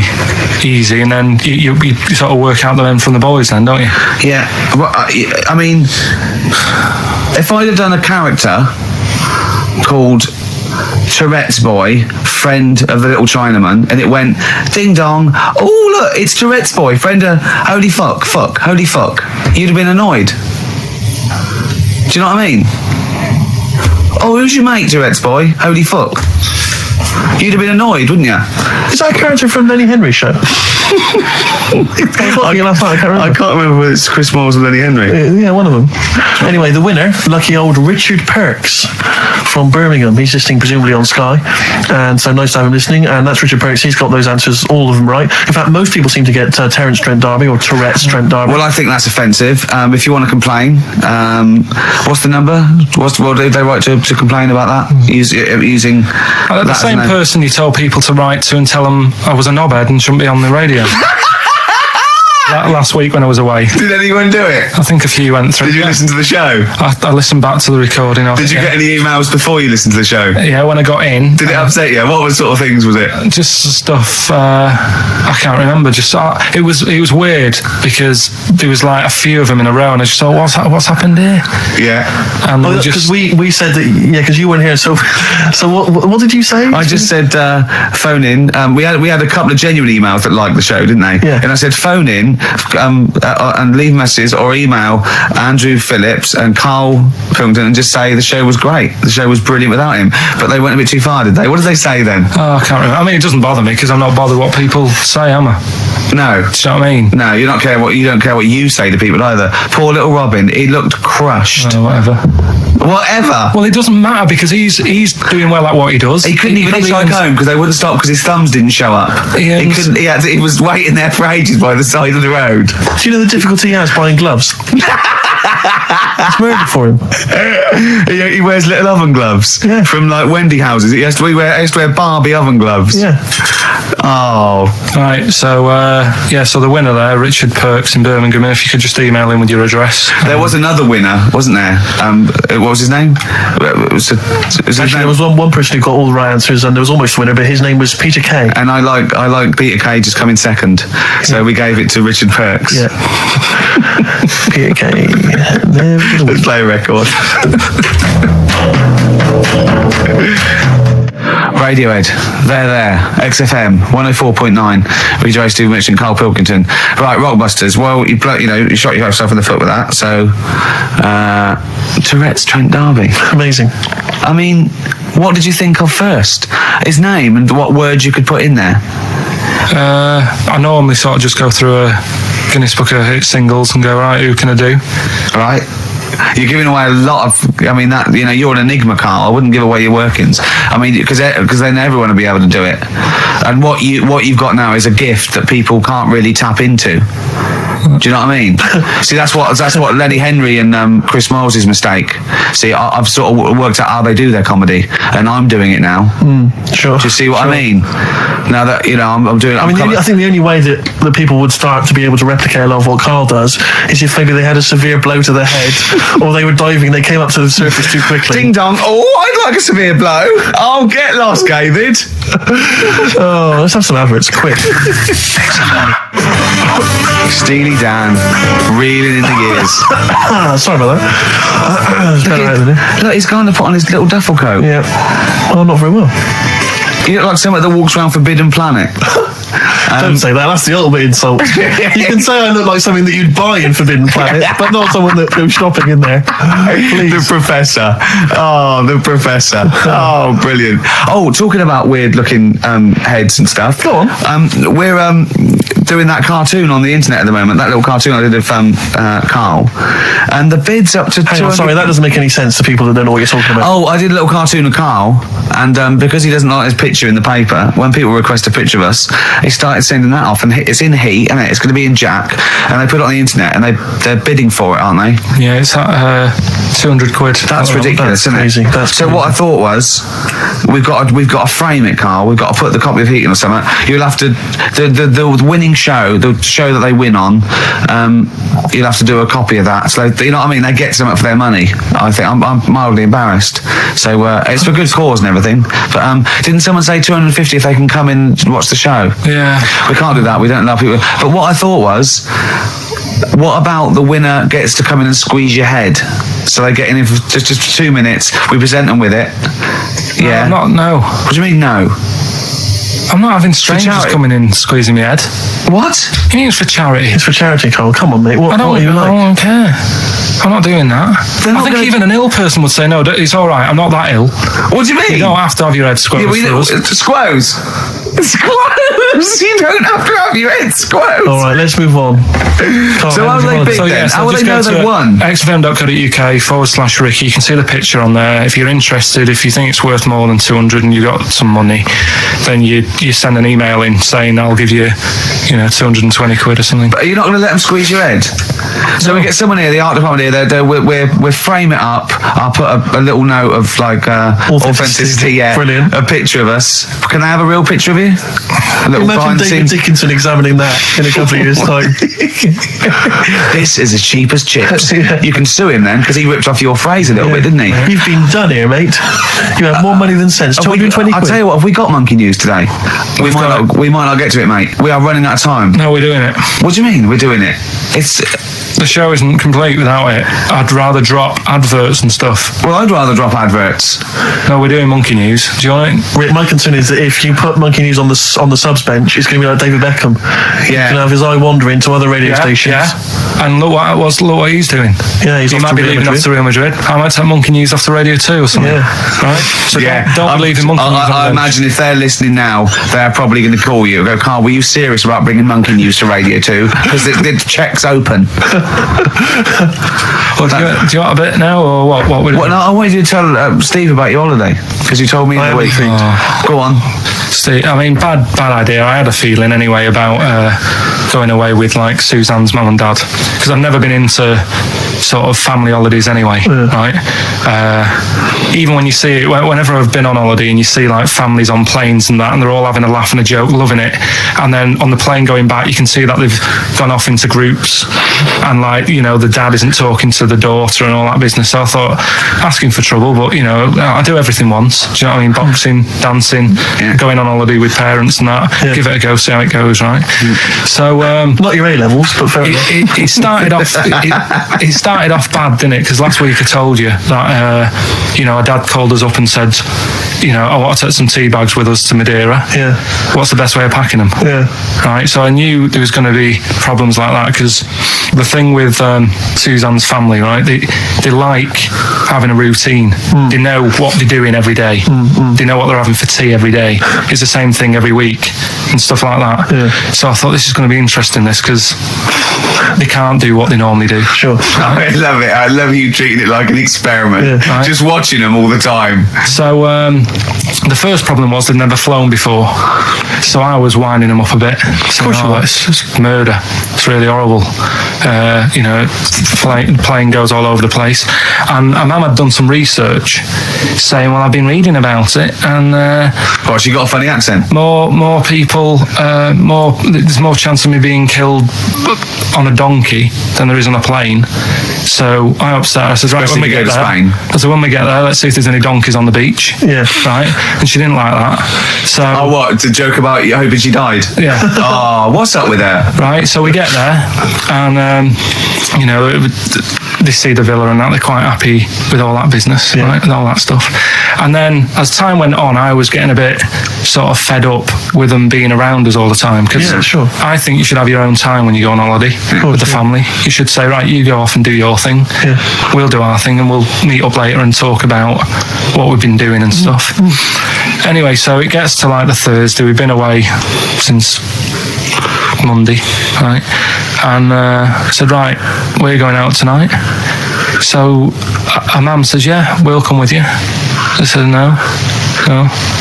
easy, and then you sort of work out the men from the boys then, don't you? Yeah, well, I mean, if I'd have done a character called Tourette's Boy, friend of the little Chinaman, and it went ding dong, oh look, it's Tourette's Boy, friend of holy fuck, you'd have been annoyed. Do you know what I mean? Oh, who's your mate, Tourette's Boy? Holy fuck. You'd have been annoyed, wouldn't you? Is that a character from Lenny Henry's show? I can't remember whether it's Chris Moores or Lenny Henry. Yeah, one of them. Anyway, the winner, lucky old Richard Perks from Birmingham. He's listening presumably on Sky, and so nice to have him listening. And that's Richard Perks. He's got those answers, all of them right. In fact, most people seem to get Terence Trent D'Arby or Tourette's Trent D'Arby. Well, I think that's offensive. If you want to complain, what's the number? What did they write to complain about that? Using The same person you told people to write to and tell them I was a knobhead and shouldn't be on the radio. Last week when I was away. Did anyone do it? I think a few went through. Did you listen to the show? I listened back to the recording of it. Did you get any emails before you listened to the show? Yeah, when I got in. Did it upset you? What sort of things was it? Just stuff I can't remember. Just it was weird because there was like a few of them in a row, and I just thought, what's happened here? Yeah. And because we said that, yeah, because you weren't here. So what did you say? I just said phone in. We had a couple of genuine emails that liked the show, didn't they? Yeah. And I said phone in. And leave messages or email Andrew Phillips and Karl Pilkington and just say the show was great. The show was brilliant without him. But they went a bit too far, did they? What did they say then? Oh, I can't remember. I mean, it doesn't bother me because I'm not bothered what people say, am I? No. Do you know what I mean? No, you don't care what you say to people either. Poor little Robin, he looked crushed. Oh, whatever. Well, it doesn't matter because he's doing well at what he does. He couldn't even hitchhike home because they wouldn't stop because his thumbs didn't show up. He was waiting there for ages by the side of the road. Do you know the difficulty he has buying gloves? It's murder for him. He wears little oven gloves from like Wendy houses. He has to wear Barbie oven gloves. Yeah. Oh. Right, so the winner there, Richard Perks in Birmingham, if you could just email him with your address. There was another winner, wasn't there? What was his name? There was one person who got all the right answers, and there was almost a winner, but his name was Peter Kay. And I like Peter Kay just coming second, so we gave it to Richard Perks. Yeah. Peter Kay. Let's play a record. Radiohead, there, XFM 104.9. We Joe Stephen Mitchell and Karl Pilkington. Right, Rockbusters. Well, you shot yourself in the foot with that. So, Tourette's Trent D'Arby. Amazing. I mean, what did you think of first? His name and what words you could put in there. I normally sort of just go through a Guinness Book of Hit singles and go, right, who can I do? Right. You're giving away a lot of. I mean, that you're an enigma, Karl. I wouldn't give away your workings. I mean, because then everyone will be able to do it. And what you've got now is a gift that people can't really tap into. Do you know what I mean? See, that's what Lenny Henry and Chris Moores' mistake. See, I've sort of worked out how they do their comedy, and I'm doing it now. Sure. Do you see what I mean? Now that I'm doing it. I think the only way that people would start to be able to replicate a lot of what Karl does is if maybe they had a severe blow to the head, or they were diving, they came up to the surface too quickly. Ding dong! Oh, I'd like a severe blow. Oh, get lost, David. Oh, let's have some adverts, quick. Steely Dan, reeling in the gears. Sorry about that. Look, he's going to put on his little duffel coat. Yeah. Well, not very well. You look like someone that walks around Forbidden Planet. Don't say that. That's the ultimate insult. You can say I look like something that you'd buy in Forbidden Planet, but not someone that goes shopping in there. Please. The Professor. Oh, the Professor. Oh, brilliant. Oh, talking about weird-looking heads and stuff. Go on. We're doing that cartoon on the internet at the moment. That little cartoon I did of Karl, and the bid's up to. Hang on, sorry, that doesn't make any sense to people that don't know what you're talking about. Oh, I did a little cartoon of Karl, and because he doesn't like his picture in the paper, when people request a picture of us, he started sending that off, and it's in Heat, and it's going to be in Jack, and they put it on the internet, and they're bidding for it, aren't they? Yeah, it's at 200 quid. That's ridiculous, isn't crazy. it? That's so crazy. what I thought was, we've got to frame it, Karl. We've got to put the copy of Heat in or something. You'll have to the winning show, the show that they win on. You'll have to do a copy of that. So you know what I mean? They get something for their money. I think I'm mildly embarrassed. So it's for good cause and everything. But didn't someone say 250 if they can come in and watch the show? Yeah. We can't do that. We don't allow people. But what I thought was, what about the winner gets to come in and squeeze your head? So they get in for just 2 minutes. We present them with it. Yeah. No. What do you mean no? I'm not having strangers coming in squeezing my head. What? You mean it's for charity? It's for charity, Karl. Come on, mate. What are you like? I don't care. I'm not doing that. I think even an ill person would say, no, it's all right. I'm not that ill. What do you mean? You don't have to have your head squoze. Squoze. Squoze. You don't have to have your head squirrels. All right, let's move on. So how will they pick then? How will they know they've won? xfm.co.uk/Ricky. You can see the picture on there. If you're interested, if you think it's worth more than 200 and you've got some money, then you send an email in saying I'll give you, 220 quid or something. But are you not going to let them squeeze your head? So we get someone here, the art department here. We'll frame it up. I'll put a little note of like authenticity. Yeah, brilliant. A picture of us. Can I have a real picture of you? A little Imagine behind the David scenes. Dickinson examining that in a couple of years' time. This is as cheap as chips. Yeah. You can sue him then because he ripped off your phrase a little bit, didn't he? You've been done here, mate. You have more money than sense. 220 I'll quid. tell you what. Have we got monkey news today? We might not get to it, mate. We are running out of time. No, we're doing it. What do you mean we're doing it? The show isn't complete without it. I'd rather drop adverts and stuff. Well, I'd rather drop adverts. No, we're doing monkey news. Do you want it? Rick, my concern is that if you put Monkey News on the subs bench, it's going to be like David Beckham. Yeah. He's going to have his eye wandering to other radio stations. Yeah. And look what he's doing. Yeah, he might be leaving off to Real Madrid. I might take monkey news off the radio too or something. Yeah. Right? So don't believe in monkey news. I imagine if they're listening now, they're probably going to call you and go, Carl, were you serious about bringing monkey news to radio 2? Because the check's open. Well, do you want a bit now or what we're doing? No, I wanted you to tell Steve about your holiday because you told me in the week. Go on. Steve, I mean, bad idea. I had a feeling anyway about going away with like Suzanne's mum and dad because I've never been into sort of family holidays anyway, right? Even when you see it, whenever I've been on holiday and you see like families on planes and that, and they're all having a laugh and a joke, loving it, and then on the plane going back, you can see that they've gone off into groups, and like the dad isn't talking to the daughter and all that business. So I thought, asking for trouble, but I do everything once. Do you know what I mean? Boxing, dancing, going on holiday with parents and that. Yeah. Give it a go, see how it goes, right? So not your A levels, but fair enough. It started off. It started off bad, didn't it? Because last week I told you that our dad called us up and said, I want to take some tea bags with us to Madeira. Yeah. What's the best way of packing them? Yeah. Right. So I knew there was going to be problems like that because the thing with Suzanne's family, right? They like having a routine. They know what they're doing every day. They know what they're having for tea every day. It's the same thing every week and stuff like that. Yeah. So I thought this is going to be interesting. This because they can't do what they normally do. Sure. I love it. I love you treating it like an experiment. Yeah. Right. Just watching them all the time. So the first problem was they'd never flown before. So I was winding them up a bit. So, it's murder. It's really horrible. Plane goes all over the place. And Mum had done some research saying, well, I've been reading about it and She got a funny accent. more people, there's more chance of me being killed on a donkey than there is on a plane. So I upset her. I said, right, Especially when we if you get go to there, Spain. I said, when we get there, let's see if there's any donkeys on the beach. Yeah. Right? And she didn't like that. So what? To joke about you hoping she died? yeah. Oh, what's up with her? Right, so we get there, and they see the villa and that, they're quite happy with all that business, right, with all that stuff. And then as time went on, I was getting a bit sort of fed up with them being around us all the time because I think you should have your own time when you go on holiday with the family. You should say, right, you go off and do your thing, we'll do our thing, and we'll meet up later and talk about what we've been doing and stuff. Anyway, so it gets to like the Thursday. We've been away since Monday, right? And I said, right, we're going out tonight. So our mum says, yeah, we'll come with you. I said, no,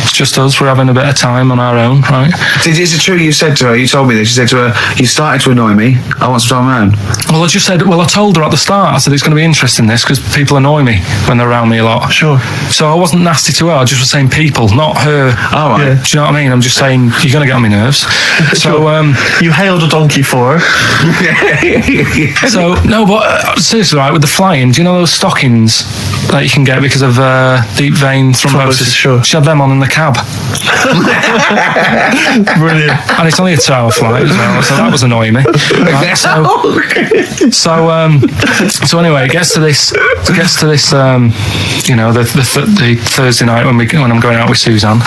it's just us. We're having a bit of time on our own, right? Is it true you said to her, you told me this, you said to her, you started to annoy me, I want some time on my own? Well, I told her at the start, I said, it's going to be interesting this, because people annoy me when they're around me a lot. Sure. So I wasn't nasty to her, I just was saying people, not her. Oh, right. Yeah. Do you know what I mean? I'm just saying, you're going to get on my nerves. So, you hailed a donkey for her. So, no, but seriously, right, with the flying, do you know those stockings that you can get because of deep vein thrombosis? Sure. She had them on in the cab. Brilliant. And it's only a 2-hour flight as well, so that was annoying me. Right, so anyway, it gets to this, the Thursday night when I'm going out with Suzanne,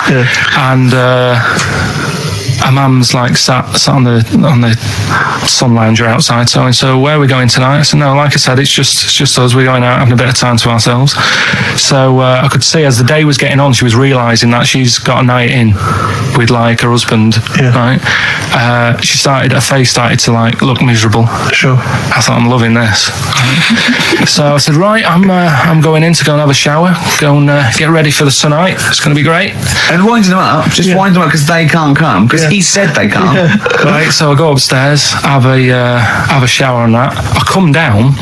and mum's like sat on the sun lounger outside. So where are we going tonight? I said, no, like I said, it's just us. We're going out having a bit of time to ourselves. So I could see as the day was getting on, she was realising that she's got a night in with like her husband, right? Her face started to like look miserable. Sure. I thought, I'm loving this. So I said, right, I'm going in to go and have a shower, go and get ready for the tonight. It's going to be great. And wind them up, wind them up because they can't come, because he said they can't. Right, so I go upstairs, have a shower and that. I come down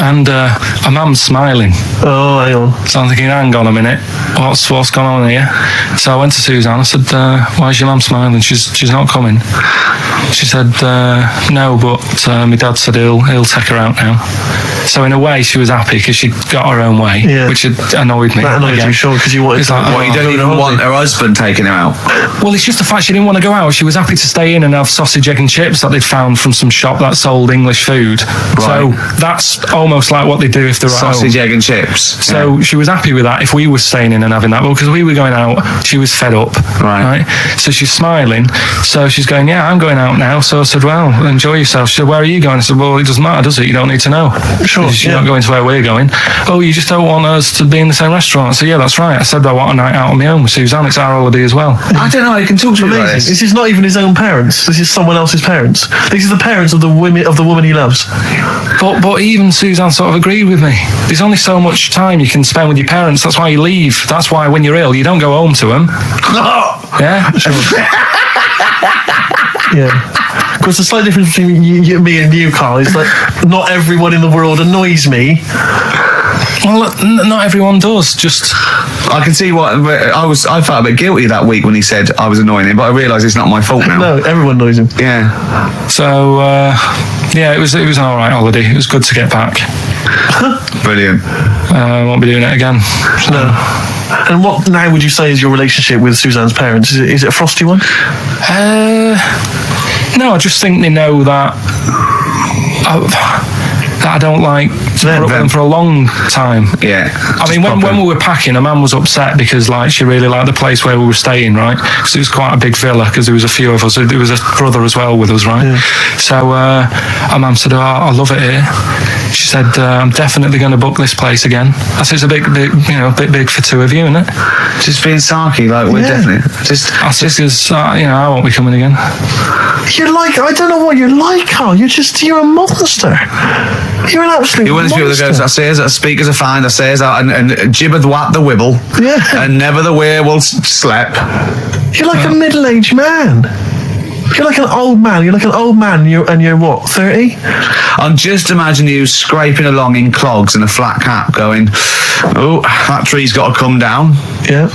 and a mum's smiling. Oh, hang on. So I'm thinking, hang on a minute, what's going on here? So I went to Suzanne. I said, why is your mum smiling? She's not coming. She said, no, but my dad said he'll take her out now. So in a way, she was happy because she got her own way, which had annoyed me. That annoyed you, sure, because you wanted you don't even want her husband taking her out. Well, it's just the fact she didn't want to go out. She was happy to stay in and have sausage, egg and chips that they'd found from some shop that sold English food. Right. So that's almost like what they do if they're at home. Sausage, egg and chips. So she was happy with that if we were staying in and having that. Well, because we were going out, she was fed up. Right. So she's smiling. So she's going, yeah, I'm going out now. So I said, well, enjoy yourself. She said, where are you going? I said, well, it doesn't matter, does it? You don't need to know. Sure. You're not going to where we're going. Oh, you just don't want us to be in the same restaurant. I said, yeah, that's right. I said, I want a night out on my own with Suzanne. It's our holiday as well. I don't know. You can talk to me about this. This is not even his own parents. This is someone else's parents. These are the parents of the woman he loves. But even Suzanne sort of agreed with me. There's only so much time you can spend with your parents. That's why you leave. That's why when you're ill, you don't go home to them. Yeah. Yeah. Because the slight difference between me and you, Karl, is that not everyone in the world annoys me. Well, not everyone does. Just I can see what I felt a bit guilty that week when he said I was annoying him, but I realise it's not my fault now. No, everyone annoys him. Yeah. So it was an all right holiday. It was good to get back. Brilliant. I won't be doing it again. No. And what now would you say is your relationship with Suzanne's parents? Is it a frosty one? No, I just think they know that I don't like to put up with them for a long time. Yeah. I mean, when we were packing, a man was upset because like she really liked the place where we were staying, right? Because it was quite a big villa because there was a few of us. There was a brother as well with us, right? Yeah. So our mum said, I love it here. She said, I'm definitely going to book this place again. I said, it's a bit big for two of you, isn't it? Just being sarky, like we're definitely because I won't be coming again. You're like, I don't know what you're like, Karl. You're a monster. You're an absolute You're one of those people that goes, I says that speakers are fine, I says that, and gibbered what the wibble, and never the werewolf slept. You're like a middle-aged man. You're like an old man. You're like an old man, and you're what, 30? I'm just imagining you scraping along in clogs and a flat cap going, oh, that tree's got to come down. Yeah.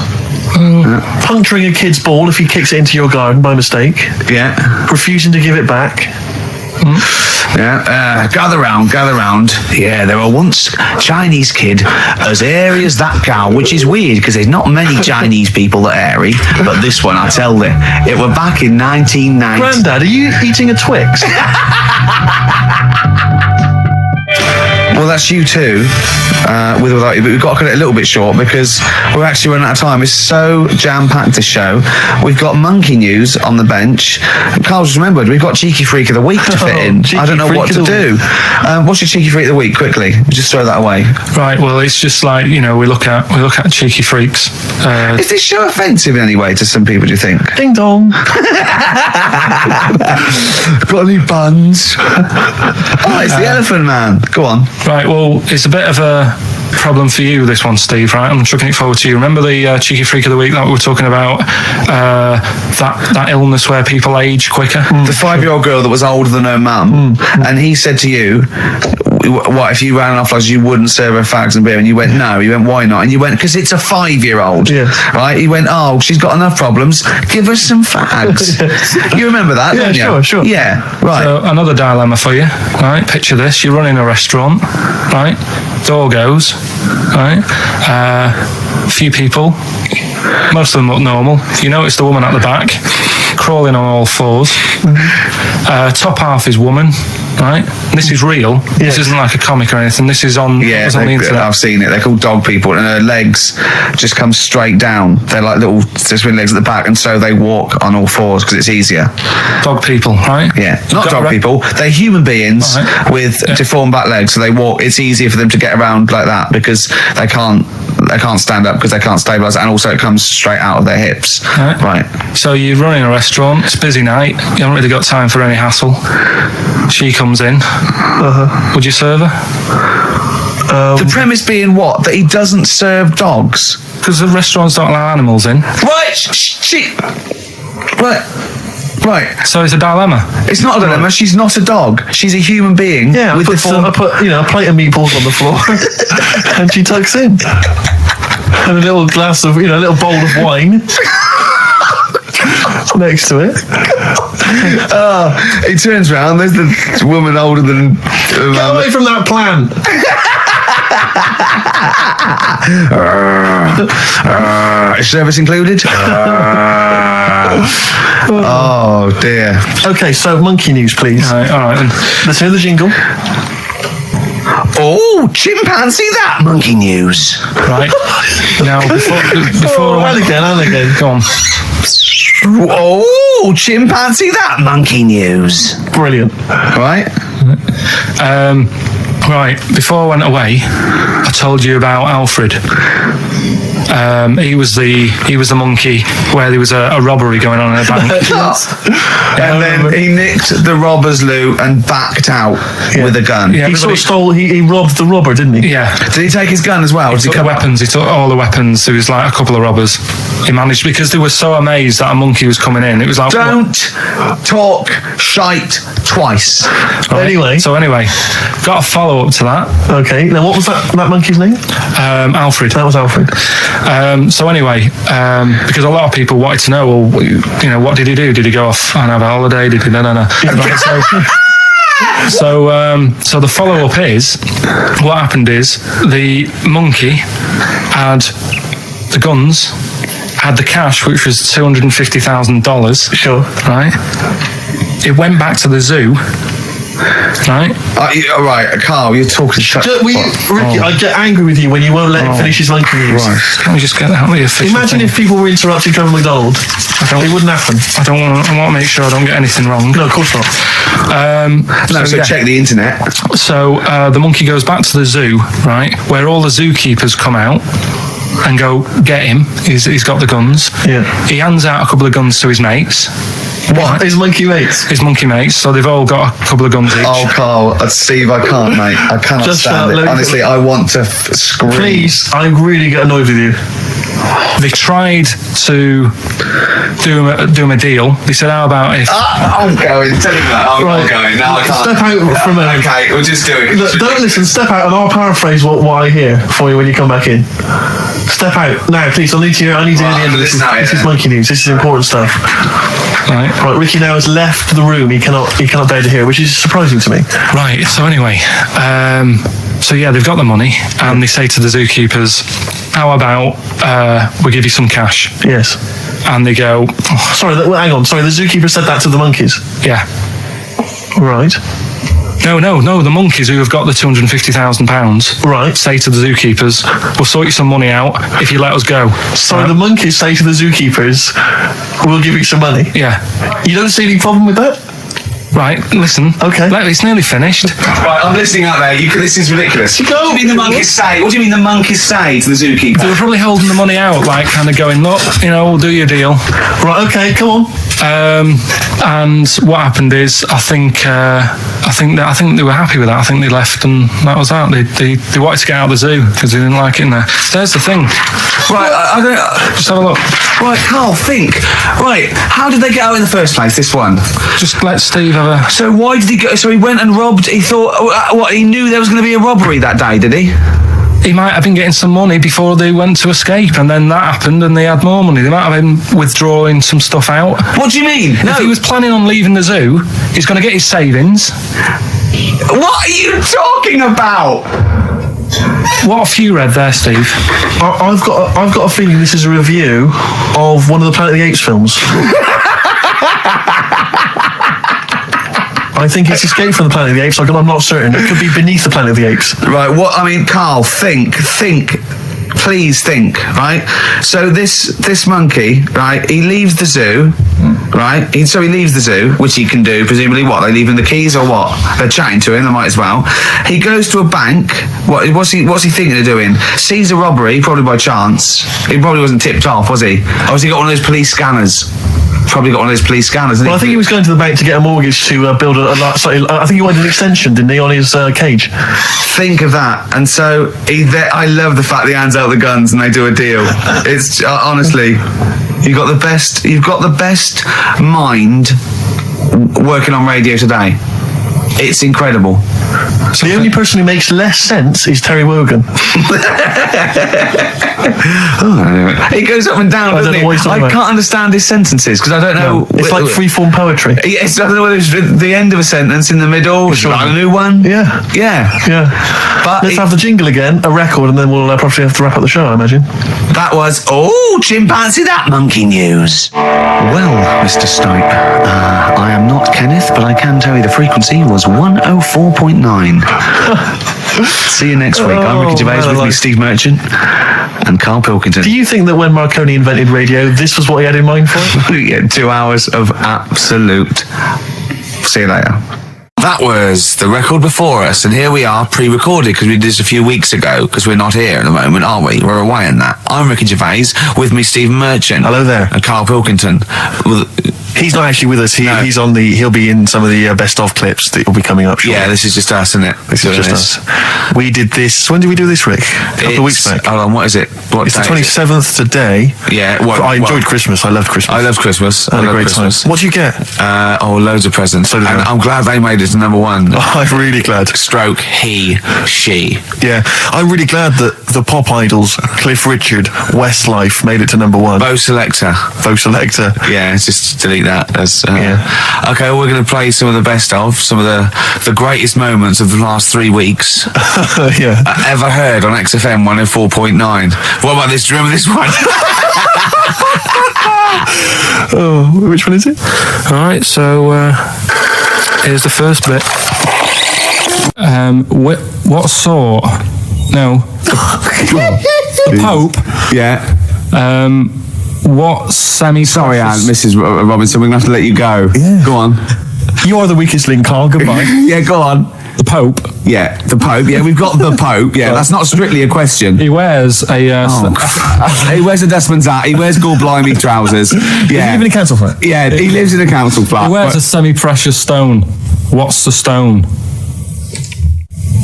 Puncturing a kid's ball if he kicks it into your garden by mistake. Yeah. Refusing to give it back. Yeah, gather round. Yeah, there were once Chinese kid as airy as that cow, which is weird because there's not many Chinese people that are airy, but this one, I tell you, it were back in 1990. Grandad, are you eating a Twix? Well, that's you too, with or without you, but we've got to cut it a little bit short because we're actually running out of time. It's so jam-packed, this show. We've got monkey news on the bench. Carl just remembered, we've got Cheeky Freak of the Week to fit in. I don't know what to do. What's your Cheeky Freak of the Week, quickly? Just throw that away. Right, well, it's just like, we look at Cheeky Freaks. Is this show offensive in any way to some people, do you think? Ding dong. Got any buns? Oh, it's the Elephant Man. Go on. Right, well, it's a bit of a problem for you, this one, Steve, right? I'm looking forward to you. Remember the Cheeky Freak of the Week that we were talking about? That illness where people age quicker? The 5-year-old girl that was older than her mum, and he said to you, what, if you ran off like you wouldn't serve her fags and beer? And you went, no. You went, why not? And you went, because it's a 5-year-old. Yes. Right? You went, oh, she's got enough problems. Give her some fags. You remember that, don't you? Sure. Yeah, right. So another dilemma for you, right? Picture this. You're running a restaurant, right? Door goes, right? A few people. Most of them look normal. You notice the woman at the back, crawling on all fours. Top half is woman. right? This is real. This isn't like a comic or anything. This is on, Yeah, on the internet. I've seen it. They're called dog people, and their legs just come straight down. They're like little twin legs at the back, and so they walk on all fours because it's easier. Dog people, right? Yeah, not dog people. They're human beings with deformed back legs, so they walk. It's easier for them to get around like that because they can't stand up because they can't stabilise, and also it comes straight out of their hips. Right. So you're running a restaurant. It's a busy night. You haven't really got time for any hassle. She comes in. Would you serve her? The premise being what? That he doesn't serve dogs. Because the restaurants don't allow animals in. Right. So it's a dilemma. It's not a dilemma. She's not a dog. She's a human being. Yeah, I put a plate of meatballs on the floor, and she tucks in, and a little glass of, a little bowl of wine next to it. He turns around. There's the woman older than. Get away from that plan. Is service included? Oh dear. Okay, so monkey news, please. All right then. Let's hear the jingle. Oh, chimpanzee that monkey news. Right. Now, before and again. Go on. Oh, chimpanzee that monkey news. Brilliant. Right. Right, before I went away, I told you about Alfred. He was the monkey where there was a robbery going on in a bank. And then he nicked the robber's loot and backed out with a gun. Yeah, He sort of stole. He robbed the robber, didn't he? Yeah. Did he take his gun as well? He took the weapons. He took all the weapons. There was like a couple of robbers. He managed, because they were so amazed that a monkey was coming in. It was like, don't talk shite twice. Right. Anyway, got a follow up to that. okay. Now, what was that monkey's name? Alfred. That was Alfred. Because a lot of people wanted to know, well, what did he do? Did he go off and have a holiday? Did he? No. So the follow up is, what happened is the monkey had the guns, had the cash, which was $250,000. Sure. Right. It went back to the zoo. Right. All right, Carl, you're talking shit. Ricky, I get angry with you when you won't let him finish his monkey news. Right. Can we just get out of the official Imagine thing? if people were interrupting Trevor McDonald. It wouldn't happen. I want to make sure I don't get anything wrong. No, of course not. Check the internet. So the monkey goes back to the zoo, right, where all the zookeepers come out and go, get him. He's got the guns. Yeah. He hands out a couple of guns to his mates. What? His monkey mates? His monkey mates. So they've all got a couple of guns each. Oh, Carl, Steve, I can't, mate. I cannot Just stand it. Honestly, I want to scream. Please, I really get annoyed with you. They tried to do him a deal. They said, how about if... I'm going. Tell him that. I'm going. No, I can't. Step out from a... Okay, we'll just do it. Look, don't listen, step out and I'll paraphrase what I hear for you when you come back in. Step out. Now, please, I need to hear the end of this. This is monkey news. This is important stuff. Right. Ricky now has left the room. He cannot bear to hear, which is surprising to me. Right, so anyway, they've got the money, and they say to the zookeepers, how about we give you some cash? Yes. And they go, Sorry, hang on. Sorry, the zookeeper said that to the monkeys. yeah. Right. No, the monkeys who have got the £250,000 Right. say to the zookeepers, we'll sort you some money out if you let us go. So the monkeys say to the zookeepers, we'll give you some money. Yeah. You don't see any problem with that? Right, listen. Okay. It's nearly finished. Right, I'm listening out there. This is ridiculous. Go. What do you mean the monkeys say? What do you mean the monkeys say to the zookeeper? They were probably holding the money out, like kind of going, look, we'll do your deal. Right, okay, come on. And what happened is, I think they were happy with that. I think they left, and that was that. They wanted to get out of the zoo because they didn't like it in there. There's the thing. Right, I don't. Just have a look. Right, Carl, think. Right, how did they get out in the first place? This one. Just let Steve have a... So why did he go? So he went and robbed. He thought, what? He knew there was going to be a robbery that day, did he? He might have been getting some money before they went to escape, and then that happened, and they had more money. They might have been withdrawing some stuff out. What do you mean? No. If he was planning on leaving the zoo, he's going to get his savings. What are you talking about? What have you read there, Steve? I've got a feeling this is a review of one of the Planet of the Apes films. I think it's Escape from the Planet of the Apes. I'm not certain. It could be Beneath the Planet of the Apes. Right, Carl, think. Please think, right? So this monkey, right, he leaves the zoo, right? He leaves the zoo, which he can do, presumably. What, they leave him the keys or what? They're chatting to him, they might as well. He goes to a bank. What's he thinking of doing? Sees a robbery, probably by chance. He probably wasn't tipped off, was he? Or has he got one of those police scanners? Probably got one of those police scanners. Well, I think he was going to the bank to get a mortgage to build I think he wanted an extension, didn't he, on his cage? Think of that. And so I love the fact that he hands out the guns and they do a deal. It's honestly, you've got the best mind working on radio today. It's incredible. So the only person who makes less sense is Terry Wogan. He goes up and down, doesn't he? I can't understand his sentences because I don't know. It's like freeform poetry. Yes, I don't know whether it's the end of a sentence, in the middle, a new one. Yeah. But let's have the jingle again, a record, and then we'll probably have to wrap up the show, I imagine. That was chimpanzee that monkey news. Well, Mr. Stipe, I am not Kenneth, but I can tell you the frequency was 104.9. See you next week. I'm Ricky Gervais, with me Steve Merchant and Karl Pilkington. Do you think that when Marconi invented radio, this was what he had in mind for it? Yeah, 2 hours of absolute. See you later. That was the record before us, and here we are, pre-recorded, because we did this a few weeks ago, because we're not here at the moment, aren't we? We're away in that. I'm Ricky Gervais, with me Steve Merchant. Hello there. And Karl Pilkington. He's not actually with us. He'll be in some of the best of clips that will be coming up shortly. Yeah, this is just us, isn't it? This is just us. We did this. When did we do this, Rick? A couple of weeks back. Hold on, what is it? It's the 27th today. Yeah. I enjoyed Christmas. I loved Christmas. I love Christmas. I had a great time. What did you get? Loads of presents. And I'm glad they made it to number one. I'm really glad. Stroke, he, she. Yeah, I'm really glad that the pop idols, Cliff Richard, Westlife, made it to number one. Bo Selector. Yeah, just delete that. Okay, we're going to play some of the best of, some of the greatest moments of the last 3 weeks. Yeah. Ever heard on XFM 104.9. What about this? Do you remember this one? Which one is it? All right, so here's the first bit. What sort? No. The Pope. Yeah. What Sorry, Anne, Mrs. Robinson, we're going to have to let you go. Yeah. Go on. You are the weakest link, Carl. Goodbye. Yeah, go on. The Pope. Yeah, the Pope. Yeah, we've got the Pope. Yeah, that's not strictly a question. He wears a... he wears a Desmond's hat. He wears Gore-Blimey trousers. Yeah. Does he live in a council flat? Yeah, he lives in a council flat. He wears a semi-precious stone. What's the stone?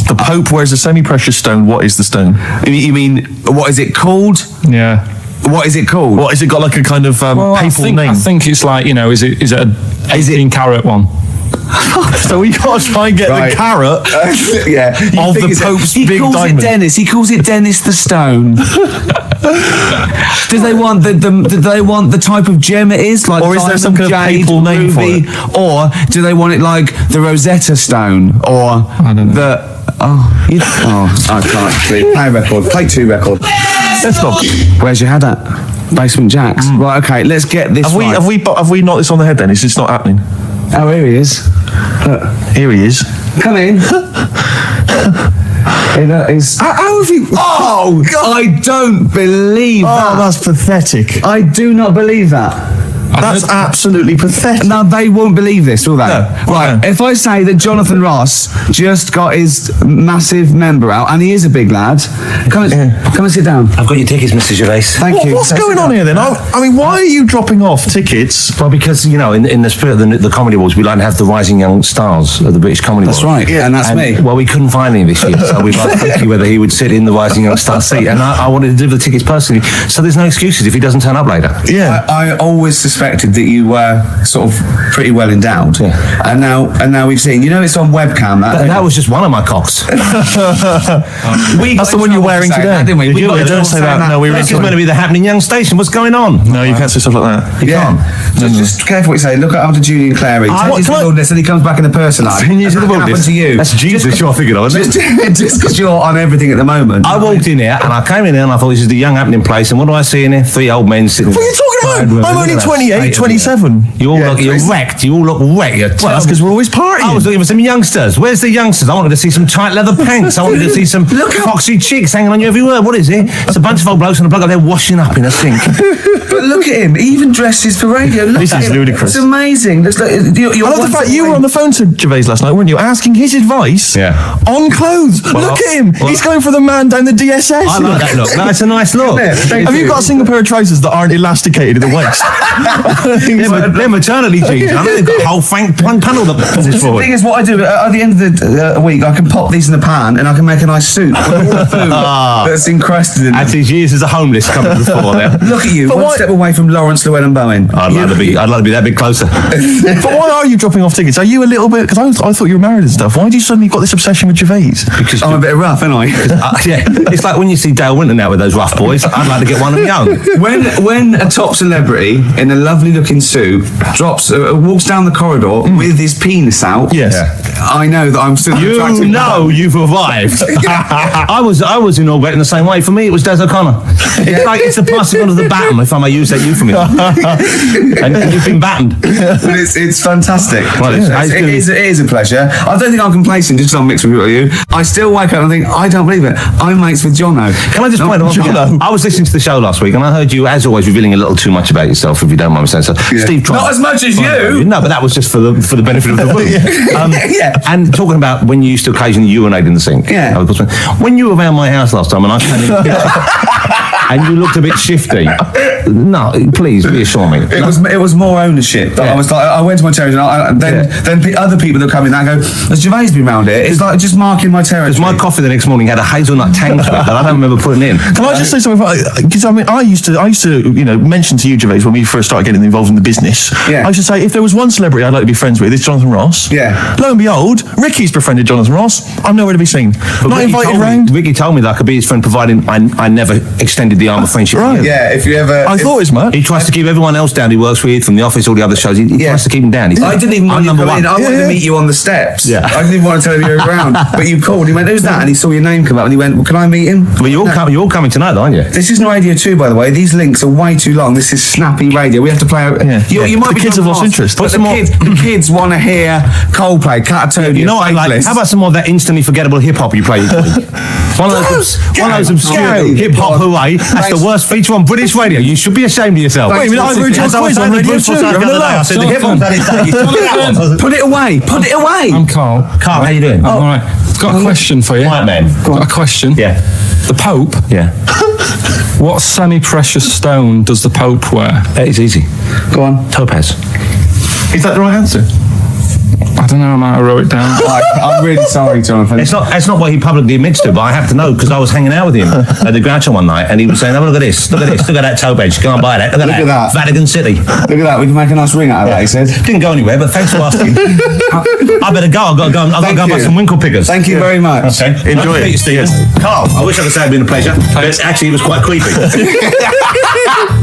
The Pope wears a semi-precious stone. What is the stone? You mean, what is it called? Yeah. What is it called? What, has it got like a kind of papal name? I think it's like, is it a 18-carat one? So we got to try and get the carrot yeah, of the Pope's big diamond. He calls it Dennis the Stone. Do they want the type of gem it is? Like, or is there some kind of papal name for it? Or do they want it like the Rosetta Stone? Or I don't know. I can't. Play a record. Play 2 record. Let's go. Where's your head at? Basement Jacks. Right, okay, let's get this right. Have we knocked this on the head then? It's not happening. Oh, here he is. Look. Here he is. Come in. How have you... Oh, God. I don't believe that. Oh, that's pathetic. I do not believe that. That's absolutely pathetic. Now, they won't believe this, will they? No. Right, if I say that Jonathan Ross just got his massive member out, and he is a big lad, come and sit down. I've got your tickets, Mr. Gervais. Thank you. What's going on here then? I mean, why are you dropping off tickets? Well, because, in the spirit of the Comedy Awards, we like to have the rising young stars of the British Comedy Awards. That's right, yeah, and that's me. Well, we couldn't find any this year, so we've asked Ricky whether he would sit in the rising young star seat, and I wanted to deliver the tickets personally, so there's no excuses if he doesn't turn up later. Yeah. I always suspected that you were sort of pretty well endowed. Yeah. And now we've seen, it's on webcam. That was just one of my cocks. That's the one you're wearing today. Didn't we? Don't say that. No, This is meant to be the happening young station. What's going on? No, you can't say stuff like that. You can't. Just careful what you say. Look after Julian Clary. Take his wilderness and he comes back in the person line. 10 years of the What happened wilderness. to you? That's Jesus you're thinking of, isn't it? Just because you're on everything at the moment. I walked in here and I came in here and I thought this is the young happening place, and what do I see in here? 3 old men sitting. What are you talking I'm only 28, 27. You all look, you're wrecked. You all look wrecked. Well, that's because we're always partying. I was looking for some youngsters. Where's the youngsters? I wanted to see some tight leather pants. I wanted to see some foxy chicks hanging on you every word. What is it? It's a bunch of old blokes and a bloke up there washing up in a sink. But look at him. He even dresses for radio. Look This at is him. ludicrous. It's amazing. Looks like, I love the fact you were on the phone to Gervais last night, weren't you? Asking his advice on clothes. Look at him. He's going for the man down the DSS. I like that look. That's a nice look. Have you got a single pair of trousers that aren't elasticated at the waist? They're maternity jeans. I know they've got a whole Frank panel that puts this The forward. thing is, what I do at the end of the week, I can pop these in the pan and I can make a nice soup with all the food that's encrusted in That's them. his years as a homeless coming to the fore there. Look at you, But one why- step away from Lawrence Llewellyn Bowen. I'd like to be that bit closer. But why are you dropping off tickets? Are you a little bit... Because I thought you were married and stuff. Why do you suddenly got this obsession with Gervais? Because I'm a bit rough, ain't I? yeah, it's like when you see Dale Winton out with those rough boys. I'd like to get one of them young. When a top celebrity in a lovely looking suit walks down the corridor with his penis out, Yes. I know that I'm still You attractive. know you've arrived. I was inaugurated in the same way. For me, it was Des O'Connor. It's like it's the passing on of the baton, if I may use that euphemism. and you've been battened. But it's fantastic. Well, it is a pleasure. I don't think I'm complacent just because I'm mixed with you. I still wake up and think, I don't believe it. I'm mates with Jono. Can I just point out one thing? I was listening to the show last week and I heard you, as always, revealing a little too much about yourself, if you don't mind me saying so. Steve tried. Not as much as you. No, but that was just for the benefit of the room. Yeah. And talking about when you used to occasionally urinate in the sink. Yeah. When you were around my house last time and I came in and you looked a bit shifty. No, please reassure me. It was more ownership. I was like, I went to my territory, and then other people that come in, I go, has Gervais been round here? It's like just marking my territory. Because my coffee the next morning had a hazelnut tang to it that I don't remember putting in. Can I just say something? Because I mean, I used to, mention to you, Gervais, when we first started getting involved in the business. Yeah. I should say, if there was one celebrity I'd like to be friends with, it's Jonathan Ross. Yeah. Lo and behold, Ricky's befriended Jonathan Ross. I'm nowhere to be seen. Not invited round. Ricky told me that I could be his friend, providing I never extended the arm of friendship. Right. Yeah, if you ever... I thought as much. He tries to keep everyone else down he works with, from the office, all the other shows. He tries to keep them down. I didn't even want you to number come in. one. I wanted to meet you on the steps. Yeah. I didn't even want to tell you you were around. But you called. He went, who's that? And he saw your name come up and he went, well, can I meet him? But you're all coming tonight, aren't you? This isn't Radio 2, by the way. These links are way too long. This is snappy radio. We have to play... You might The be kids have lost lost, interest. But the kids want to hear Coldplay, Catatonia, You know what I like? How about some more of that instantly forgettable hip hop you play each week? One of those obscure hip hop hooray. That's the worst feature on British radio. You should be ashamed of yourself. Wait a minute, I've heard your quiz on Radio 2. I said the hip hop that is that. You told me that one. Put it away. Put it away. I'm Carl. Carl, how you doing? All right. Got a question for you. Right, man. Got a question. Yeah. The Pope. Yeah. What semi-precious stone does the Pope wear? It's easy. Go on. Topaz. Is that the right answer? I don't know. I might have wrote it down. I'm really sorry, Jonathan. It's not what he publicly admits to, but I have to know because I was hanging out with him at the Groucho one night and he was saying, oh, look at this, look at this, look at that topaz, go and buy that, look at that. Vatican City. Look at that. We can make a nice ring out of that, he said. Didn't go anywhere, but thanks for asking. I better go. I've got to go and buy some winkle pickers. Thank you very much. Okay. Enjoy it. Steve. Carl, I wish I could say it'd been a pleasure, but actually it was quite creepy.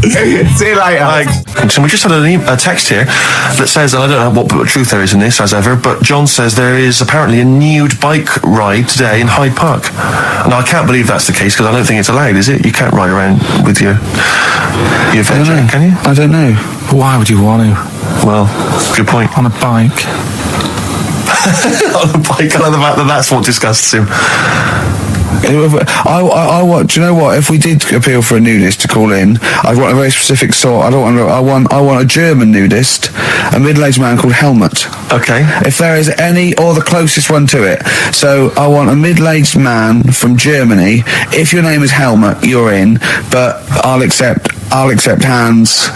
See you later. So we just had a text here that says, and I don't know what truth there is in this, as ever, but John says there is apparently a nude bike ride today in Hyde Park. Now, I can't believe that's the case because I don't think it's allowed, is it? You can't ride around with your veg, can you? I don't know. Why would you want to? Well, good point. On a bike. On a bike, I love the fact that that's what disgusts him. I want. Do you know what? If we did appeal for a nudist to call in, I'd want a very specific sort. I want a German nudist, a middle-aged man called Helmut. Okay. If there is any, or the closest one to it. So I want a middle-aged man from Germany. If your name is Helmut, you're in. But I'll accept hands.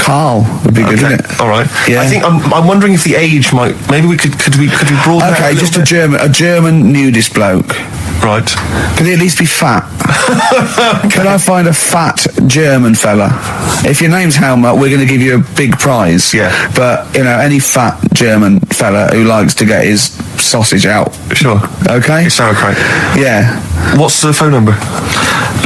Carl would be good, wouldn't it? All right. Yeah. I think I'm wondering if the age might. Maybe we could broaden. Okay, just a German nudist bloke. Right. Can he at least be fat? Can I find a fat German fella? If your name's Helmut, we're going to give you a big prize. Yeah. But, any fat German fella who likes to get his sausage out. Sure. Okay? Sauerkraut. Yeah. What's the phone number?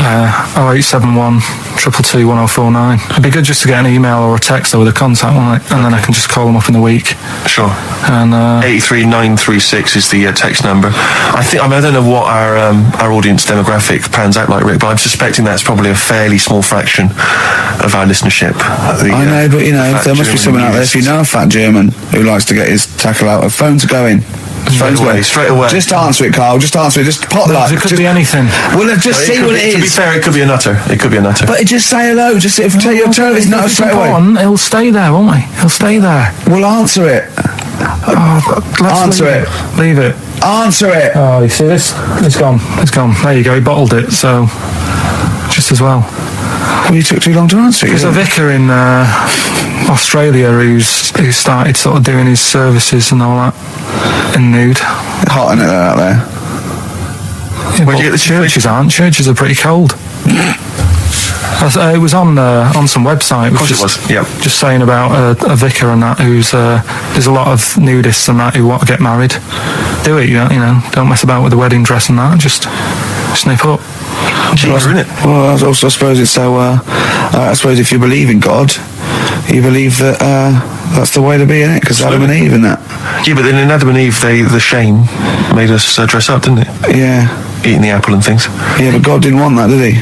0871 222 1049. It'd be good just to get an email or a text with a contact on it, and then I can just call them up in the week. Sure. And 83936 is the text number. I don't know what our audience demographic pans out like, Rick, but I'm suspecting that's probably a fairly small fraction of our listenership. I know, but there must be someone out there. If you know a fat German who likes to get his tackle out, phones are going. Straight away. Just answer it, Carl. Just answer it. Just pop that. it could be anything. Well, just see what it is. To be fair, it could be a nutter. But just say hello. Just tell your turn. It's not straight away. He'll stay there, won't he? He'll stay there. Well, answer it. Answer it. Leave it. Answer it. Oh, you see this? It's gone. It's gone. There you go. He bottled it. So, just as well. Well, you took too long to answer it. There's a vicar in Australia who's started sort of doing his services and all that in nude. Hot in it out there. Yeah, but the churches aren't. Churches are pretty cold. It was on some website. Of course it was. Yeah. Just saying about a vicar and that who's there's a lot of nudists and that who want to get married. Do it, don't mess about with the wedding dress and that. Just snip up. Isn't it? Well, I suppose it's so. I suppose if you believe in God, you believe that that's the way to be, isn't it? Because Adam and Eve and that. Yeah, but then in Adam and Eve, the shame made us dress up, didn't it? Yeah. Eating the apple and things. Yeah, but God didn't want that, did he?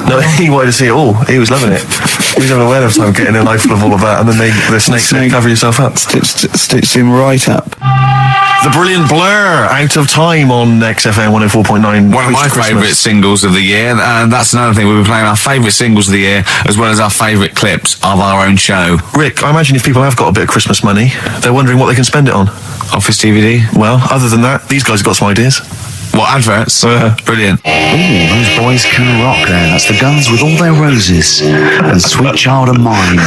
No, he wanted to see it all. He was loving it. He was having a whale of time getting a life full of all of that, and then the snake said, cover yourself up. Stitched him right up. The brilliant Blur, Out of Time on XFM 104.9. One of my favourite singles of the year, and that's another thing. We've been playing our favourite singles of the year, as well as our favourite clips of our own show. Rick, I imagine if people have got a bit of Christmas money, they're wondering what they can spend it on. Office DVD. Well, other than that, these guys have got some ideas. What, adverts? Brilliant. Ooh, those boys can rock there. That's the Guns with All Their Roses and Sweet Child of Mine.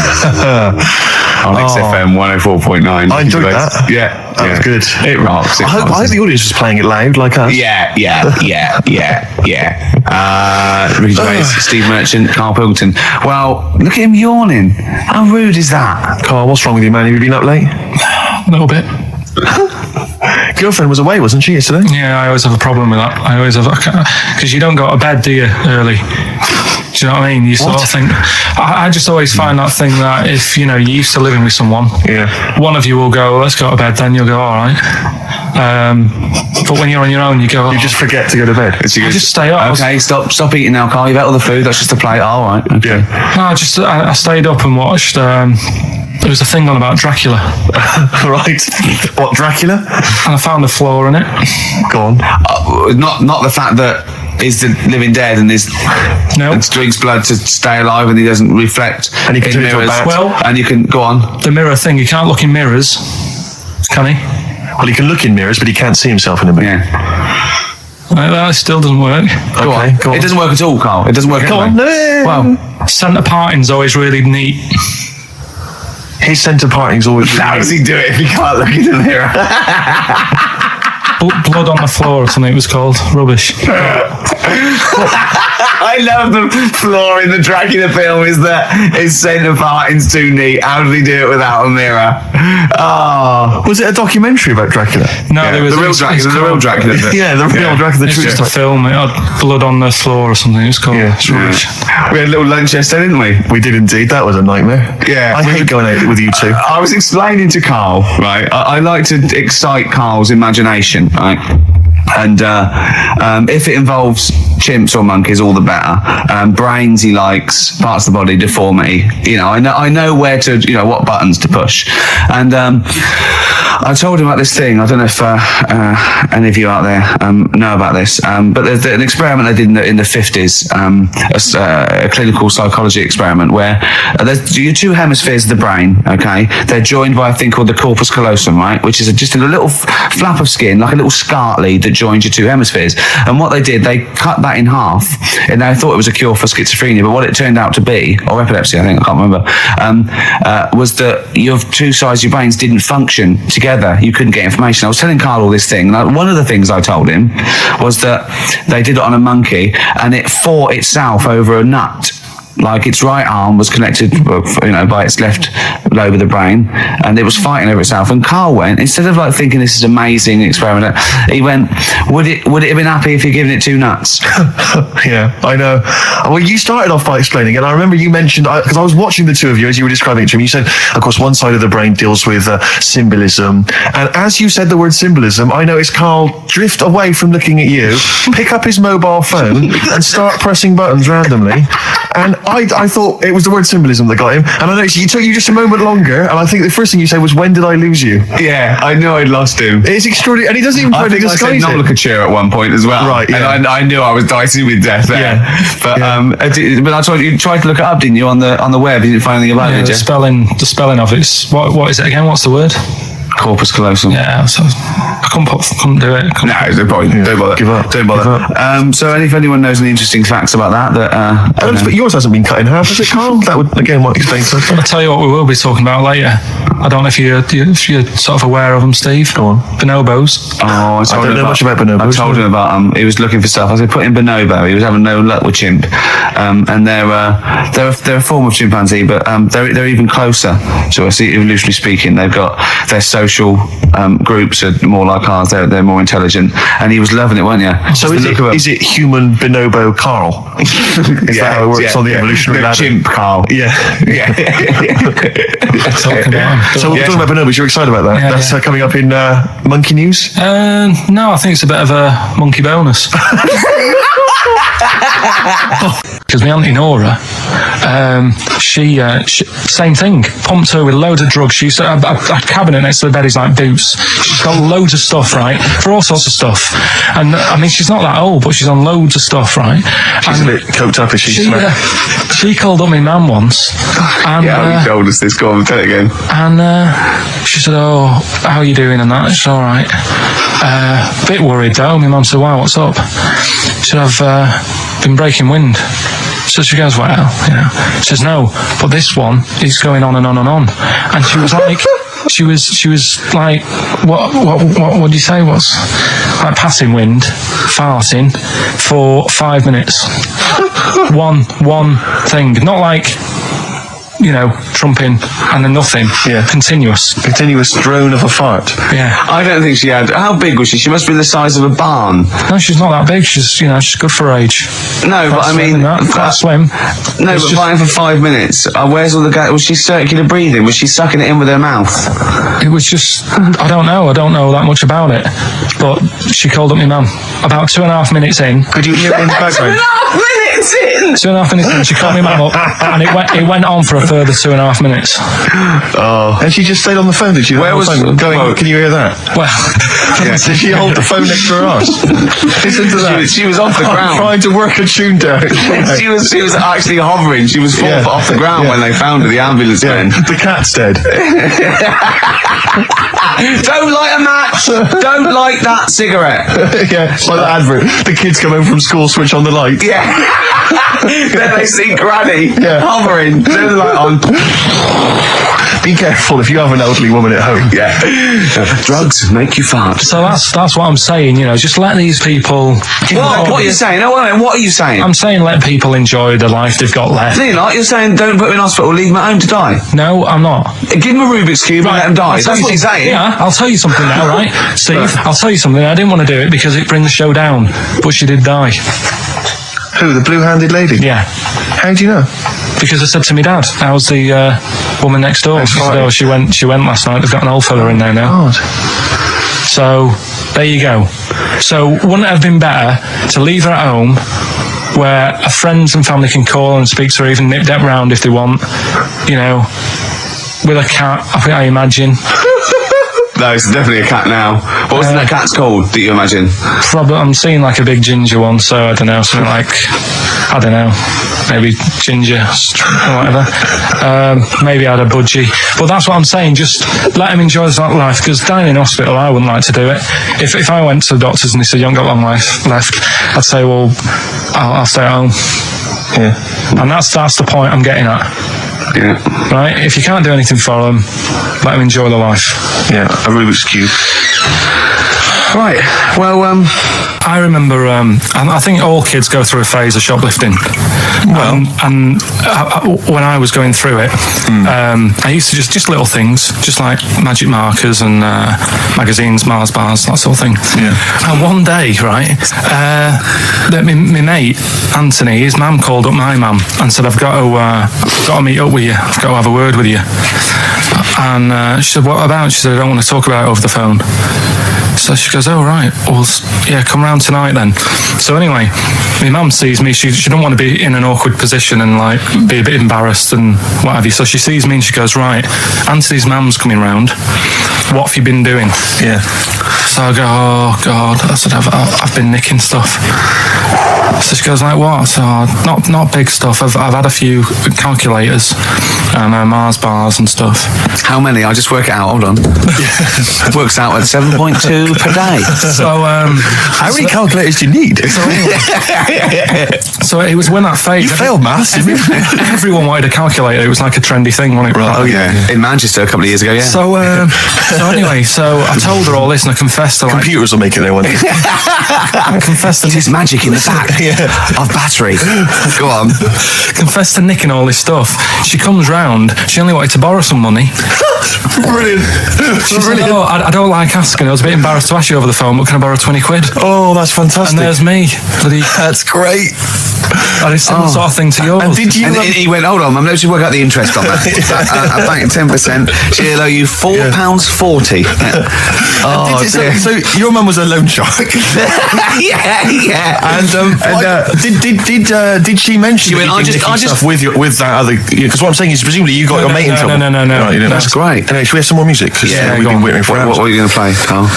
On XFM 104.9. I enjoyed that. Yeah. That was good. It rocks. I hope the audience was playing it loud like us. Yeah. Ricky Gervais, Steve Merchant, Karl Pilkington. Well, look at him yawning. How rude is that? Carl, what's wrong with you, man? Have you been up late? A little bit. Girlfriend was away, wasn't she, yesterday? Yeah, I always have a problem with that. I always have, because you don't go to bed, do you, early? Do you know what I mean? You sort of think. I just always find that thing that if you're used to living with someone, one of you will go, let's go to bed, then you'll go, all right. But when you're on your own, you go. You just forget to go to bed. I just stay up. Okay, stop eating now, Carl. You've ate all the food. That's just a plate. All right. Okay. Yeah. No, I stayed up and watched. There was a thing on about Dracula. Right. What, Dracula? And I found a flaw in it. Go on. Not the fact that he's the living dead and and drinks blood to stay alive and he doesn't reflect. And he can turn into a bat. Well, and you can go on. The mirror thing. You can't look in mirrors, can he? Well, he can look in mirrors, but he can't see himself in a mirror. Yeah. That still doesn't work. Go on. It doesn't work at all, Carl. It doesn't work. Go on. No. Well, centre parting's always really neat. His centre parting's always. how does he do it if he can't look in the mirror? Blood on the floor or something it was called. Rubbish. I love the flaw in the Dracula film is that his centre parting's too neat. How did he do it without a mirror? Oh. Was it a documentary about Dracula? No, there was the real Dracula. Yeah, the real Dracula. It's just a film. It had blood on the floor or something. It was called. Yeah. It's rubbish. We had a little lunch yesterday, didn't we? We did indeed. That was a nightmare. Yeah. I hate going out with you two. I was explaining to Carl, right? I like to excite Carl's imagination, right? And if it involves chimps or monkeys, all the better. Brains he likes, parts of the body, deformity. I know where to, what buttons to push. And I told him about this thing. I don't know if any of you out there know about this, but there's an experiment they did in the 50s, a clinical psychology experiment where there's your two hemispheres of the brain, okay? They're joined by a thing called the corpus callosum, right? Which is just a little flap of skin, like a little scarlet lead that joins your two hemispheres. And what they did, they cut that in half, and they thought it was a cure for schizophrenia, but what it turned out to be, or epilepsy, I think, I can't remember, was that your two sides of your brains didn't function together. You couldn't get information. I was telling Carl all this thing, and one of the things I told him was that they did it on a monkey, and it fought itself over a nut. Like its right arm was connected, by its left lobe of the brain, and it was fighting over itself. And Karl went, instead of like thinking this is amazing experiment, he went, would it have been happy if you'd given it 2 nuts? Yeah, I know. Well, you started off by explaining, and I remember you mentioned, because I was watching the two of you as you were describing it to me, you said, of course, one side of the brain deals with symbolism, and as you said the word symbolism, I noticed Karl drift away from looking at you, pick up his mobile phone, and start pressing buttons randomly, and I thought it was the word symbolism that got him, and I noticed it took you just a moment longer, and I think the first thing you said was, when did I lose you? Yeah, I knew I'd lost him. It's extraordinary, and he doesn't even try to I disguise said it. nomenclature at one point as well. Right, yeah. And I knew I was dicing with death there. Yeah. But but I told you tried to look it up, didn't you, on the web? You didn't find anything about it, did you? The spelling of it's what is it again? What's the word? Corpus callosum. Yeah, so I couldn't do it. No, don't bother. Give up. Don't bother. So if anyone knows any interesting facts about that, But yours hasn't been cut in half, has it, Karl? That would, again, might explain something. I'll tell you what we will be talking about later. I don't know if you're sort of aware of them, Steve. Go on. Bonobos. I don't know much about bonobos. I told him about he was looking for stuff. I said, put in bonobo. He was having no luck with chimp. And they're a form of chimpanzee, but they're even closer to us, evolutionarily speaking. They've got their social groups are more like ours. They're more intelligent. And he was loving it, weren't you? So is it human bonobo Karl? Is that how it works on the evolutionary ladder? Chimp Karl. Yeah. Talking about him. So we're talking about bonobos. You're excited about that? Yeah, That's coming up in Monkey News? No, I think it's a bit of a monkey bonus. Because my auntie Nora, she same thing, pumped her with loads of drugs. She used to have a cabinet next to the bed is like boots. She's got loads of stuff, right, for all sorts of stuff. And I mean, she's not that old, but she's on loads of stuff, right? She's a bit coked up, is she? She called up my mum once, and Yeah, he told us this. Go on, tell it again. and she said, "Oh, how are you doing?" And that, it's all right. Bit worried though. My mum said, "Why? What's up?" She said, "I've been breaking wind." So she goes, "Well, you know." She says, "No, but this one is going on and on and on." And she was like, she was like, what do you say was like passing wind, farting for 5 minutes. One thing, not like, you know, trumping and then nothing. Yeah. Continuous drone of a fart. Yeah. I don't think she had. How big was she? She must be the size of a barn. No, she's not that big. She's good for her age. No, but I mean, can't swim. No, It's but just- fighting for 5 minutes. Where's all the gas? Was she circular breathing? Was she sucking it in with her mouth? It was just, I don't know that much about it. But she called up my mum about 2.5 minutes in. Could you hear it in the background? minutes in. 2.5 minutes in, she called my mum up, and it went on for a further 2.5 minutes. Oh. And she just stayed on the phone, did she? Where was going? Can you hear that? Well, Did she hold the phone next to her arse? Listen to that. She was off the ground. Trying to work a tune down. She was actually hovering. She was 4 Yeah. foot off the ground when they found her. The ambulance men. The cat's dead. Don't light a match. Don't light that cigarette. Yeah, it's like that advert. The kids come home from school, switch on the light. Yeah. Then they see Granny hovering. Turn the light on. Be careful if you have an elderly woman at home. Yeah. Drugs make you fart. so that's what I'm saying. You know, just let these people. What are you saying? No, wait, what are you saying? I'm saying let people enjoy the life they've got left. No, you're not. You're saying don't put them in hospital, leave them at home to die. No, I'm not. Give them a Rubik's Cube and let them die. I'll tell That's what you you're saying. Yeah, I'll tell you something now, right, Steve? I'll tell you something. I didn't want to do it because it brings the show down, but she did die. Who, the blue-handed lady? Yeah, How do you know? because I said to my dad, "How's the woman next door?" She said, "Oh, she went last night. They've got an old fella in there now." God. So there you go. So wouldn't it have been better to leave her at home, where her friends and family can call and speak to her, even nip that round if they want, you know, with a cat? I imagine. No, it's definitely a cat now. What was that cat's called, do you imagine? Probably, I'm seeing like a big ginger one, so I don't know, something like, I don't know, maybe ginger or whatever. Maybe I had a budgie. But that's what I'm saying, just let him enjoy his life, because dying in hospital, I wouldn't like to do it. If I went to the doctors and they said, "You haven't got long life left," I'd say, "Well, I'll stay at home." Yeah. And that's the point I'm getting at. Yeah. Right? If you can't do anything for them, let them enjoy their life. Yeah, a Rubik's Cube. Right. Well, I remember, I think all kids go through a phase of shoplifting. Well, and when I was going through it, I used to just little things, just like magic markers and magazines, Mars bars, that sort of thing. Yeah. And one day, right, my mate Anthony, his mum called up my mum and said, I've got to meet up with you. I've got to have a word with you. And she said, what about? She said, I don't want to talk about it over the phone. So she goes, oh, right, well, yeah, come round tonight then. So anyway, my mum sees me, she don't want to be in an awkward position and like be a bit embarrassed and what have you. So she sees me and she goes, right, Anthony's mum's coming round. What have you been doing? Yeah. So I go, oh God. I said, I've been nicking stuff. So she goes, like what? So not big stuff. I've had a few calculators and Mars bars and stuff. how many? I'll just work it out. Hold on. It works out at 7.2 per day. So how many calculators do you need? So it was when that phase. You failed maths. Everyone wanted a calculator. It was like a trendy thing, wasn't it? Oh yeah, in Manchester a couple of years ago. Yeah. So anyway, so I told her all this and I confessed to like. Computers will make it there one day. I confessed to There's magic in the back of battery. Go on. confessed to nicking all this stuff. She comes round. She only wanted to borrow some money. Brilliant. She said, oh, I don't like asking. I was a bit embarrassed to ask you over the phone, but can I borrow 20 quid? Oh, that's fantastic. And there's me. That's great. And it's similar sort of thing to yours. And did you? And he went, hold on, Mum, let's just work out the interest on that. I bank 10%. She'll owe you £4.40. Oh, dear. So your mum was a loan shark. yeah. And did she mention? She went, I just with that other, because what I'm saying is presumably you got your mate in trouble. No. Right, you didn't That's ask. great. Anyway, should we have some more music? 'Cause, we've been waiting for hours. What are you going to play, Carl?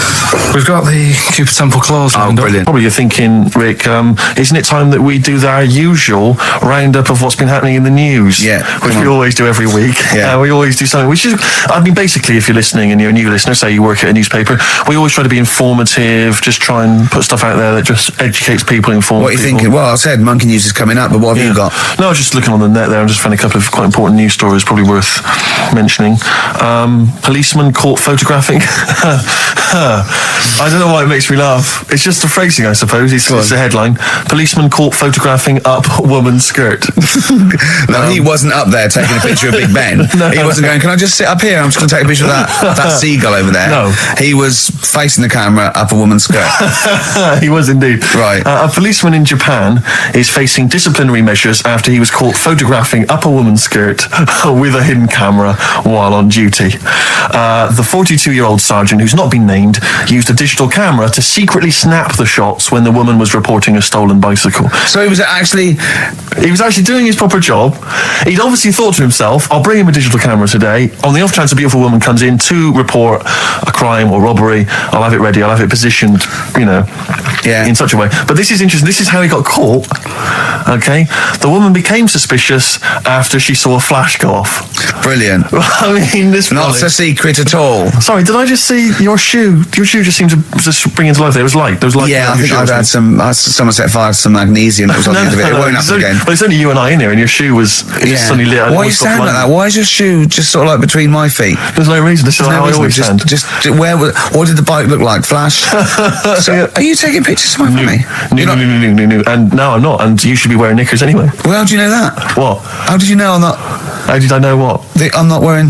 We've got the Cupid Temple Clause. Oh, brilliant. Probably you're thinking, Rick, isn't it time that we do our usual roundup of what's been happening in the news? Yeah, which we always do every week. Yeah. We always do something, which is, I mean, basically, if you're listening and you're a new listener, say you work at a newspaper, we always try to be informative, just try and put stuff out there that just educates people, informs What are you people. thinking? Well, I said Monkey News is coming up, but what have you got? No, I was just looking on the net there and just found a couple of quite important news stories probably worth mentioning. Policeman caught photographing. I don't know why it makes me laugh. It's just the phrasing, I suppose. It's a headline. Policeman caught photographing up woman's skirt. No, he wasn't up there taking a picture of Big Ben. He wasn't going, can I just sit up here? I'm just going to take a picture of that seagull over there. No. He was facing the camera up a woman's skirt. He was indeed. Right. A policeman in Japan is facing disciplinary measures after he was caught photographing up a woman's skirt with a hidden camera while on duty. The 42-year-old sergeant, who's not been named, used a digital camera to secretly snap the shots when the woman was reporting a stolen bicycle. So he was actually doing his proper job. He'd obviously thought to himself, I'll bring him a digital camera today. On the off chance a beautiful woman comes in to report a crime or robbery, I'll have it ready, I'll have it positioned, in such a way. But this is interesting. This is how he got caught. Okay? The woman became suspicious after she saw a flash go off. brilliant. I mean, this Not a secret at all. Sorry, did I just see your shoe? Your shoe just seemed to just spring into life there. It was light. There was light. Yeah, I think I've had someone set fire to some magnesium that was on the end of it. It won't happen again. But it's only you and I in here, and your shoe was just suddenly lit. Why are you standing like that? Why is your shoe just sort of like between my feet? There's no reason. This is how I always stand. What did the bike look like? Flash? So, are you taking pictures of my family? No. And no, I'm not. And you should be wearing knickers anyway. Well, how do you know that? What? How did you know I'm not? How did I know what? I'm not wearing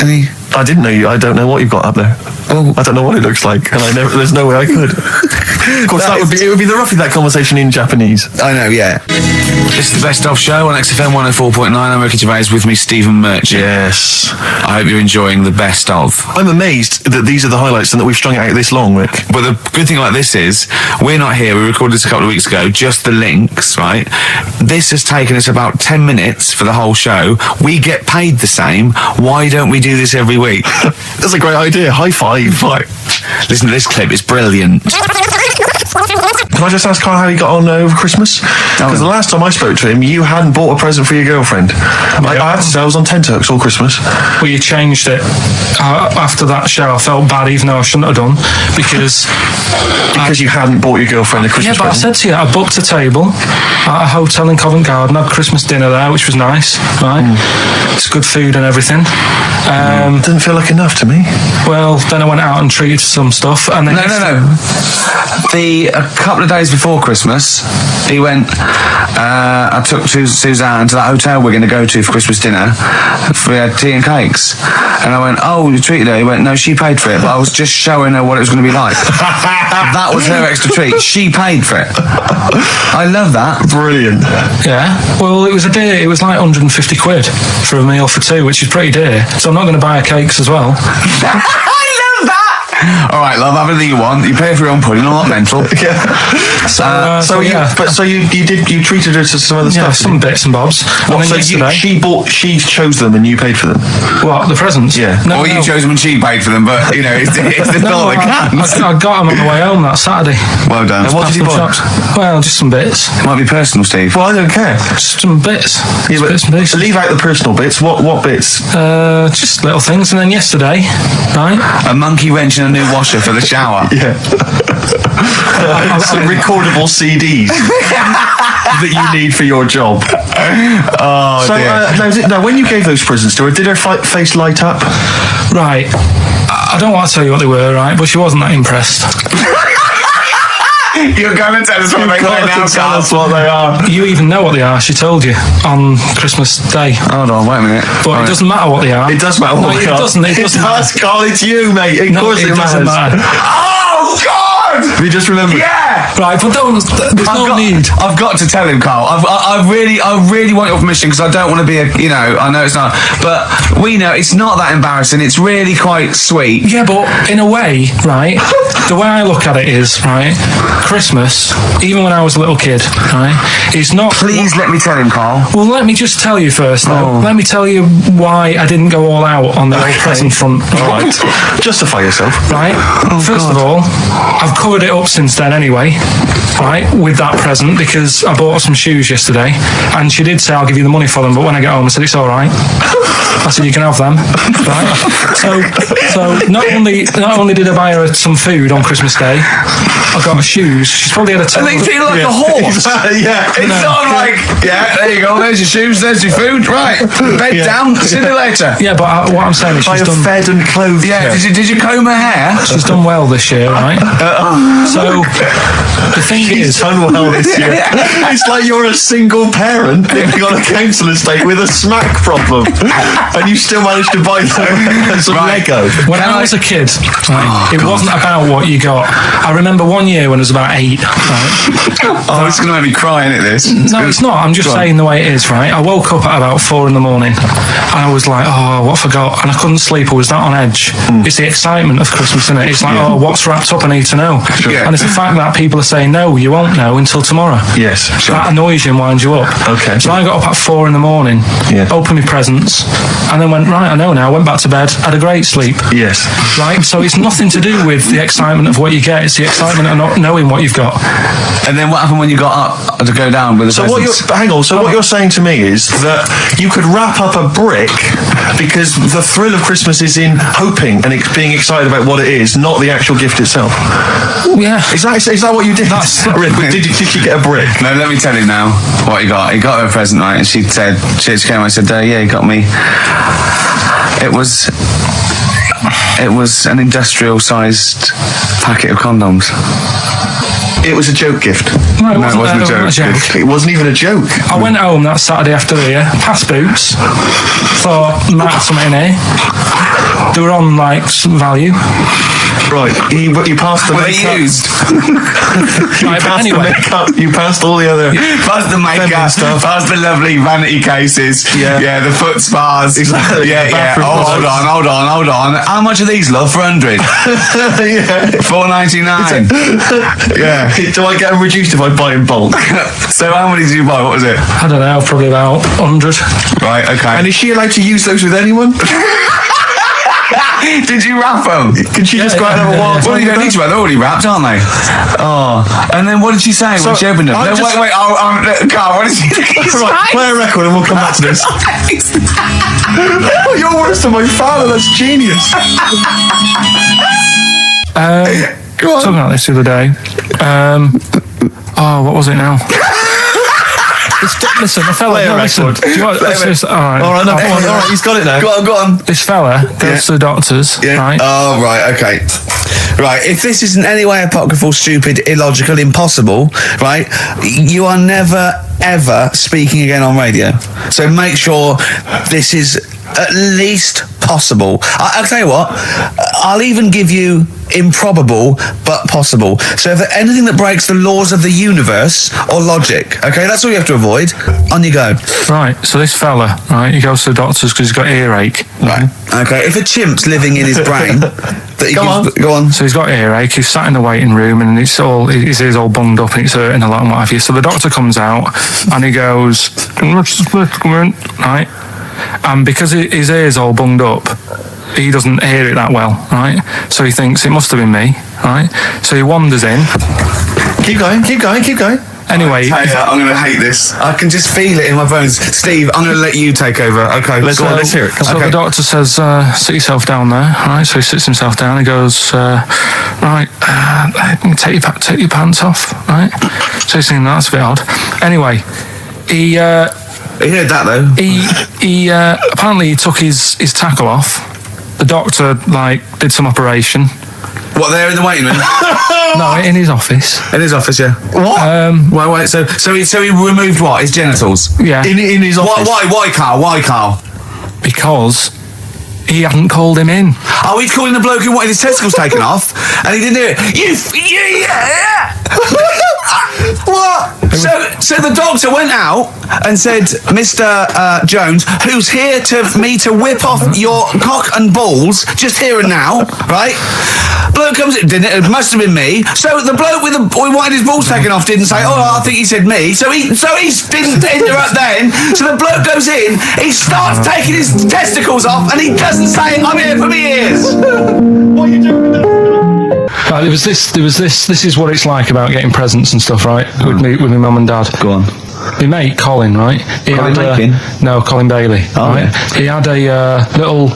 any. I didn't know you. I don't know what you've got up there. Oh. I don't know what it looks like, and there's no way I could. Of course, it would be roughly that conversation in Japanese. I know, yeah. This is the Best Of Show on XFM 104.9. I'm Ricky Gervais, with me Stephen Merchant. Yes. I hope you're enjoying the Best Of. I'm amazed that these are the highlights and that we've strung it out this long, Rick. But the good thing about this is, we're not here, we recorded this a couple of weeks ago, just the links, right? This has taken us about 10 minutes for the whole show. We get paid the same. Why don't we do this every week? That's a great idea. High five. Right. Listen to this clip, it's brilliant. Can I just ask Carl how he got on over Christmas? Because the last time I spoke to him, you hadn't bought a present for your girlfriend. I had to say I was on tenterhooks all Christmas. Well, you changed it. After that show, I felt bad, even though I shouldn't have done, because you hadn't bought your girlfriend a Christmas yeah, but present. I said to you, I booked a table at a hotel in Covent Garden, had Christmas dinner there, which was nice, right? It's good food and everything. Didn't feel like enough to me. Well, then I went out and treated some stuff, and then No. A couple of days before Christmas, he went. I took Suzanne to that hotel we're going to go to for Christmas dinner. We had tea and cakes, and I went, "Oh, you treated her?" He went, "No, she paid for it, but I was just showing her what it was going to be like." That was her extra treat. She paid for it. I love that. Brilliant. Yeah. Well, it was a dear. It was like 150 quid for a meal for two, which is pretty dear. So I'm not going to buy her cakes as well. I love that. All right, love, have anything you want. You pay for your own pudding. I'm not mental. Yeah. So you treated her to some other Yeah, stuff. some bits and bobs. And then So yesterday, she chose them and you paid for them. what, the presents? Yeah. No, Or you chose them and she paid for them, but you know, it's the thought that counts. I got them on the way home that Saturday. Well done. And what did you Some buy? shops. Well, just some bits. Might be personal, Steve. Well, I don't care. Just some bits. Yeah, Just but bits and pieces. leave out the personal bits. What bits? Just little things. And then yesterday, right? A monkey wrench and a new washer for the shower. Yeah. Some recordable CDs that you need for your job. Oh, So dear. now, when you gave those presents to her, did her face light up? Right. I don't want to tell you what they were, right? But she wasn't that impressed. You're going to tell us what they were now, Carl. what they are. You even know what they are. She told you on Christmas Day. Hold on, wait a minute. But Right. it doesn't matter what they are. It does matter what No, they it are. doesn't. It doesn't does, matter. Carl. It's you, mate. Of No, course it it doesn't matters. matter. Oh, God! Have you just remembered? Yeah! Right, but there's no need. I've got to tell him, Carl. I really want your permission because I don't want to be I know it's not, but we know it's not that embarrassing. It's really quite sweet. Yeah, but in a way, right, the way I look at it is, right, Christmas, even when I was a little kid, right, is not... Please let me tell him, Carl. Well, let me just tell you first, though. Let me tell you why I didn't go all out on the old present front. All right. Justify yourself. Right? First of all, I've covered it up since then anyway, right, with that present, because I bought her some shoes yesterday, and she did say, I'll give you the money for them, but when I get home, I said, it's all right. I said, you can have them. Right? So not only did I buy her some food on Christmas Day, I got her shoes. She's probably had a And they feel like a horse. Yeah. It's not like, there you go, there's your shoes, there's your food, right. Bed down, see you later. Yeah, but what I'm saying is By she's a done... fed and clothed. Yeah, did you comb her hair? She's done well this year, right? So the thing She's is, done well this year. It's like you're a single parent living on a council estate with a smack problem, and you still managed to buy them some Lego. when I was a kid, right, it wasn't about what you got. I remember one year when I was about 8. Right? Oh, it's going to make me cry, isn't it, this? No, it's not. I'm just saying the way it is, right? I woke up at about 4 a.m. and I was like, oh, what have I got? And I couldn't sleep. I was that on edge. It's the excitement of Christmas, isn't it? It's like, oh, what's wrapped up? I need to know. Yeah. And it's the fact that people are saying, no, you won't know until tomorrow. Yes. That annoys you and winds you up. Okay. So I got up at 4 a.m, Yeah. opened my presents, and then went, right, I know now, went back to bed, had a great sleep. Yes. Right? So it's nothing to do with the excitement of what you get, it's the excitement of not knowing what you've got. And then what happened when you got up to go down with the So what you're presents? hang on. So what you're saying to me is that you could wrap up a brick because the thrill of Christmas is in hoping and being excited about what it is, not the actual gift itself. Yeah. Is that what you did? Did you get a brick? No, let me tell you now what he got. He got her a present, right? And she said, she came and said, yeah, he got me. It was an industrial-sized packet of condoms. It was a joke gift. No, it No, wasn't, it wasn't a joke. It wasn't even a joke. I went home that Saturday after here, past Boots, thought, might have something in here. They were on, like, some value. Right, you passed the Were they makeup. used? Right, but anyway, You passed all the other. Past the makeup, Feminine stuff. past the lovely vanity cases. Yeah. The foot spas. Exactly. Yeah. Bathroom Oh, products. hold on. How much are these, love, for 100? Yeah. $4.99. Yeah. Do I get them reduced if I buy in bulk? So how many did you buy? What was it? I don't know, probably about 100. Right, okay. And is she allowed to use those with anyone? Did you wrap them? Can she just go out and have a wild Well, time you don't with need to wrap. They're already wrapped, aren't they? Oh. And then what did she say when she opened them? I No, just- wait. Carl, what did she say? Right, play a record and we'll come back to this. Oh, you're worse than my father. That's genius. Go on. Talking about this the other day. What was it now? Listen, the fella. No, listen. Do you want, all right, No, go on. All right, he's got it now. Go on. This fella goes to the doctors, right? Oh, right, okay. Right, if this is in any way apocryphal, stupid, illogical, impossible, right, you are never, ever speaking again on radio. So make sure this is at least possible. I'll tell you what, I'll even give you improbable but possible. So if anything that breaks the laws of the universe or logic, okay, that's all you have to avoid. On you go. Right, so this fella, right, he goes to the doctors because he's got earache. Right. Okay, if a chimp's living in his brain... Go on. So he's got earache, he's sat in the waiting room and his ear's all bunged up and it's hurting a lot and what have you. So the doctor comes out and he goes, right? And because his ear's all bunged up, he doesn't hear it that well, right? So he thinks it must have been me, right? So he wanders in. Keep going. Anyway, I'm going to hate this. I can just feel it in my bones. Steve, I'm going to let you take over. Okay, let's hear it. So the doctor says, sit yourself down there, right? So he sits himself down. He goes, right, take your pants off, right? So he's thinking, that's a bit odd. Anyway, he heard that though. He apparently he took his tackle off. The doctor did some operation. What, there in the waiting room? No, in his office. In his office, yeah. What? Wait. So he removed what? His genitals? Yeah. In his office. Why, Carl? Because he hadn't called him in. Oh, he'd called in the bloke who wanted his testicles taken off, and he didn't do it. What? So the doctor went out and said, Mr. Jones, who's here to whip off your cock and balls just here and now, right? Bloke comes in, didn't it? It must have been me. So the bloke with who wanted his balls taken off didn't say, I think he said me. So he didn't interrupt then. So the bloke goes in, he starts taking his testicles off, and he doesn't say, I'm here for my ears. What are you doing? There was this. This is what it's like about getting presents and stuff, right? With my mum and dad. Go on. My mate Colin, right? Colin Bailey. Oh, right? yeah. He had a little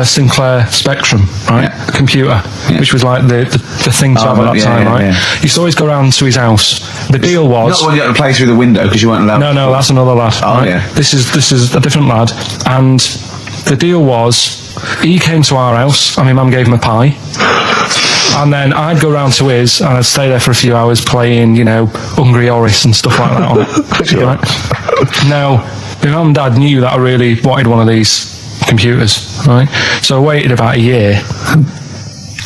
Sinclair Spectrum, right? Computer, which was like the thing to have at that time, right? Yeah. He used to always go round to his house. The deal was not the one you had to play through the window because you weren't allowed. No, that's another lad. Oh, right? yeah. This is a different lad, and the deal was he came to our house and my mum gave him a pie. And then I'd go round to his and I'd stay there for a few hours playing, Hungry Oris and stuff like that on it. Right? Now, my mum and dad knew that I really wanted one of these computers, right? So I waited about a year.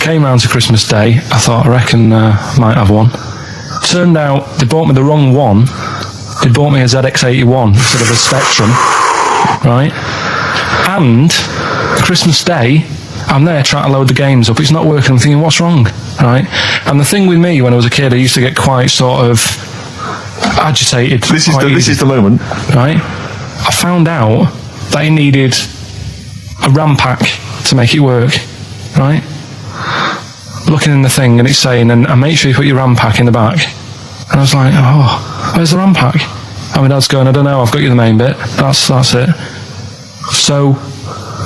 Came round to Christmas Day. I thought, I reckon might have one. Turned out they bought me the wrong one. They bought me a ZX81 instead of a Spectrum, right? And Christmas Day, I'm there trying to load the games up. It's not working. I'm thinking, what's wrong? Right? And the thing with me, when I was a kid, I used to get quite sort of agitated. This is the moment. Right? I found out that I needed a RAM pack to make it work. Right? Looking in the thing and it's saying, and make sure you put your RAM pack in the back. And I was like, where's the RAM pack? And my dad's going, I don't know, I've got you the main bit. That's it. So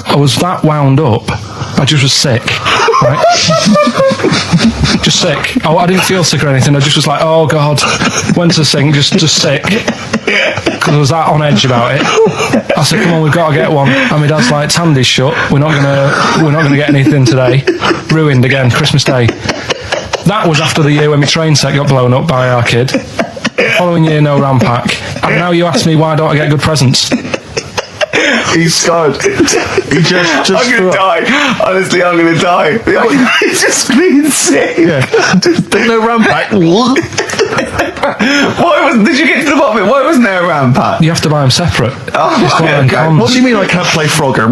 I was that wound up, I just was sick, right? Just sick. I didn't feel sick or anything, I just was like, oh God, went to the sink, just sick. Because I was that on edge about it. I said, come on, we've got to get one. And my dad's like, Tandy's shut, we're not gonna get anything today. Ruined again, Christmas Day. That was after the year when my train set got blown up by our kid. Following year, no RAM pack. And now you ask me, why don't I get good presents? He's scarred. He just I'm going to die. Honestly, I'm going to die. He's just being sick. Yeah. There's no RAM pack. Did you get to the bottom of it? Why wasn't there a RAM pack? You have to buy them separate. What do you mean I can't play Frogger?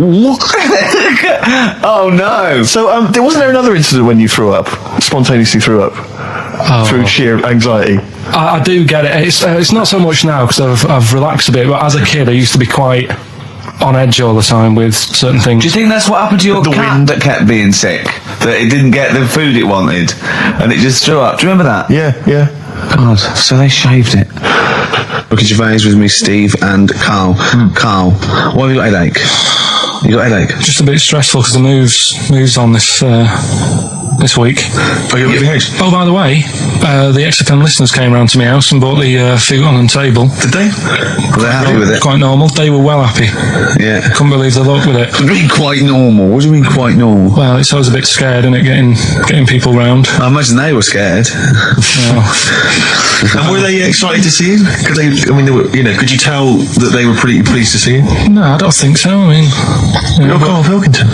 Oh no. So wasn't there another incident when you spontaneously threw up through sheer anxiety? I do get it. It's not so much now because I've relaxed a bit, but as a kid I used to be quite on edge all the time with certain things. Do you think that's what happened to your cat that kept being sick? That it didn't get the food it wanted and it just threw up? Do you remember that? Yeah. God, so they shaved it. Look at Gervais with me, Steve and Carl. Carl, why have you got a headache? You got a headache? Just a bit stressful because the moves on this week. Are you at the house? Oh, by the way, the XFM listeners came round to my house and brought the food on the table. Did they? Were they happy with it? Quite normal. They were well happy. Yeah. Couldn't believe the luck with it. What do you mean quite normal? What do you mean quite normal? Well, it's always a bit scared, isn't it, getting people round. I imagine they were scared. And were they excited to see you? Could they? I mean, they were, could you tell that they were pretty pleased to see you? No, I don't think so. I mean, You're Karl Pilkington.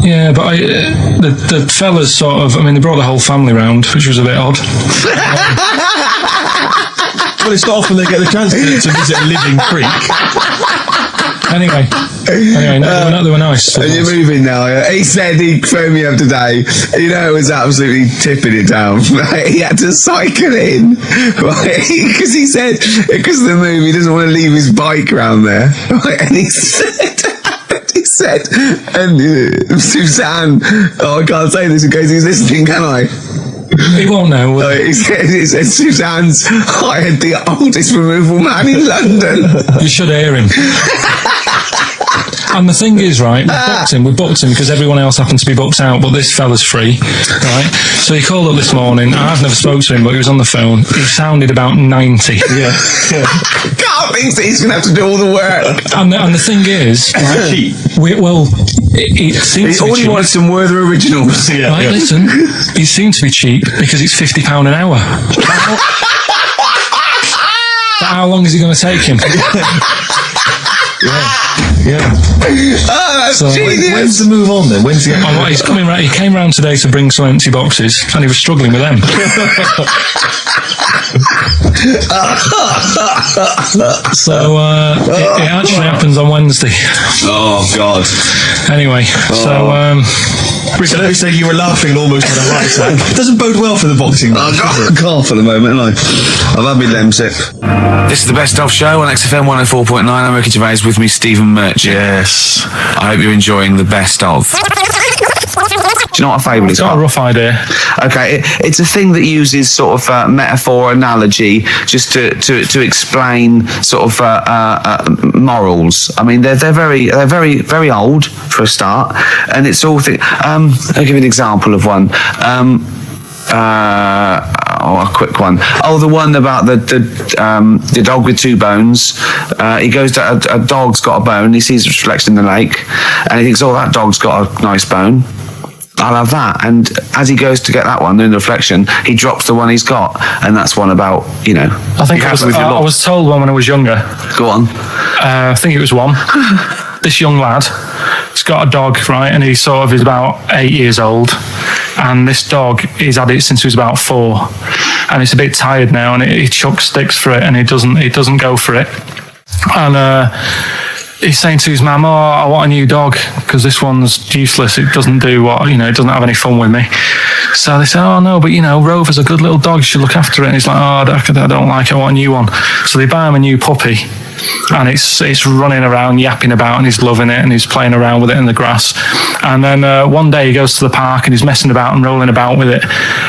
yeah, but the fellas sort of, I mean, they brought the whole family round, which was a bit odd. Well, it's not often they get the chance to visit a living creek. Anyway, no, they were nice. And you're moving now. He said he phoned me up today. It was absolutely tipping it down. Right? He had to cycle in, right? Because he said, because of the move, he doesn't want to leave his bike round there. Right? And he said, and Suzanne, I can't say this in case he's listening, can I? He won't know. He said Suzanne's hired the oldest removal man in London. You should hear him. And the thing is, right, we booked him because everyone else happened to be booked out, but this fella's free, right? So he called up this morning. I've never spoke to him, but he was on the phone. He sounded about 90. Yeah. Carl thinks that he's going to have to do all the work. And the thing is, right, it seems He only wants some Werther originals. Yeah. right, listen, he seemed to be cheap because it's £50 an hour. But how long is it going to take him? Yeah. Oh, that's So, genius. When's the move on then? When's the? He's coming round. He came round today to bring some empty boxes, and he was struggling with them. So it actually happens on Wednesday. Oh, God. Anyway, so Rick, I know you say you were laughing and almost had a heart attack. It doesn't bode well for the boxing match, does it? I can't for the moment, haven't I? I've had my Lemsip. This is the Best Of Show on XFM 104.9. I'm Ricky Gervais, with me Stephen Merchant. Yes. I hope you're enjoying the Best Of. Do you know what a fable is? got a rough idea. Okay, it's a thing that uses sort of metaphor, analogy, just to explain sort of morals. I mean, they're very old for a start, and it's all. I'll give you an example of one. A quick one. Oh, the one about the dog with two bones. He goes to a dog's got a bone. He sees a reflection in the lake, and he thinks, "Oh, that dog's got a nice bone. I'll have that." And as he goes to get that one in the reflection, he drops the one he's got, and that's one about I think I was told one when I was younger. Go on. I think it was one. This young lad, he's got a dog, right, and he sort of is about 8 years old, and this dog, he's had it since he was about 4, and it's a bit tired now, and he chucks sticks for it, and he doesn't go for it, and he's saying to his mum, "Oh, I want a new dog because this one's useless. It doesn't do what it doesn't have any fun with me." So they say, "Oh no, but Rover's a good little dog. You should look after it." And he's like, "Oh, I don't like it. I want a new one." So they buy him a new puppy, and it's running around, yapping about, and he's loving it, and he's playing around with it in the grass. And then one day he goes to the park and he's messing about and rolling about with it,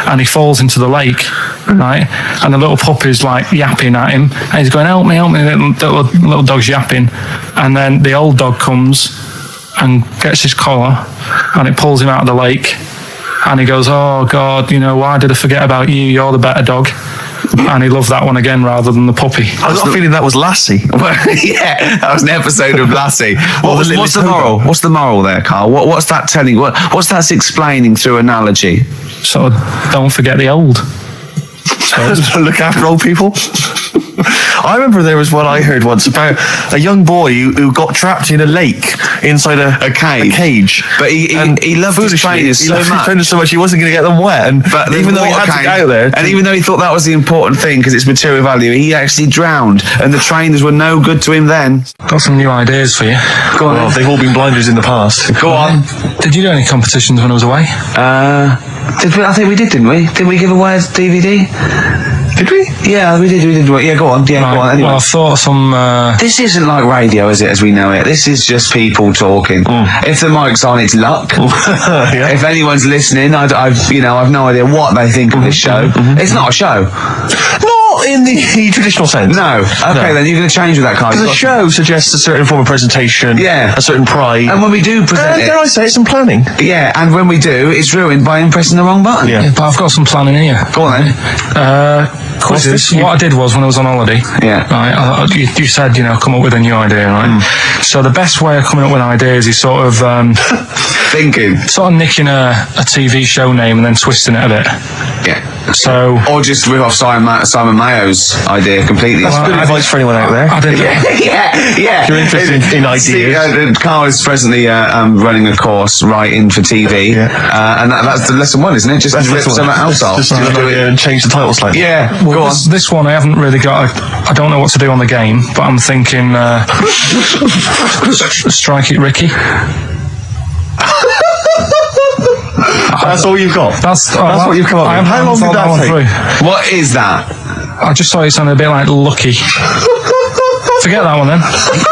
and he falls into the lake, right? And the little puppy's like yapping at him, and he's going, "Help me, help me!" Little dog's yapping, and then the old dog comes and gets his collar, and it pulls him out of the lake, and he goes, "Oh God, why did I forget about you? You're the better dog." And he loved that one again rather than the puppy. I got a feeling that was Lassie. Yeah, that was an episode of Lassie. What's the moral? What's the moral there, Carl? What's that telling? What's that explaining through analogy? So don't forget the old. Look after old people. I remember there was one I heard once about a young boy who got trapped in a lake inside a cage. But he loved his trainers so much. He wasn't going to get them wet. But even though he had to get out there, and even though he thought that was the important thing because it's material value, he actually drowned, and the trainers were no good to him then. Got some new ideas for you. Go on. well, they've all been blinders in the past. Go on. Did you do any competitions when I was away? I think we did, didn't we? Did we give away a DVD? Did we? Yeah, we did. Yeah, go on. Yeah, Right. go on. Anyway. Well, I thought some... This isn't like radio, is it, as we know it? This is just people talking. If the mic's on, it's luck. Yeah. If anyone's listening, I've no idea what they think of this show. It's not a show. Not in the traditional sense. No. Okay, then you're going to change with that, Carl. Because the show suggests a certain form of presentation, Yeah. a certain pride. And when we do present dare I say, some planning. Yeah, and when we do, it's ruined by him pressing the wrong button. Yeah. But I've got some planning here. Go on then. Quizzes. What I did was when I was on holiday. Yeah. Right. You said come up with a new idea, right? So the best way of coming up with ideas is sort of Thinking. sort of nicking a TV show name and then twisting it a bit. Yeah. So Or just rip off Simon Mayo's idea completely. That's good advice for anyone out there. I did. yeah. If you're interested in ideas. Carl is presently running a course writing for TV. And that's the lesson one, isn't it? Just rip something else off. Just do it and change the title slightly. Yeah. Well, Go on. this one I haven't really got. I don't know what to do on the game, but I'm thinking strike it, Ricky. That's all you've got. That's what you've come up with. How long did that take? What is that? I just thought it sounded a bit like Lucky. Forget that one then.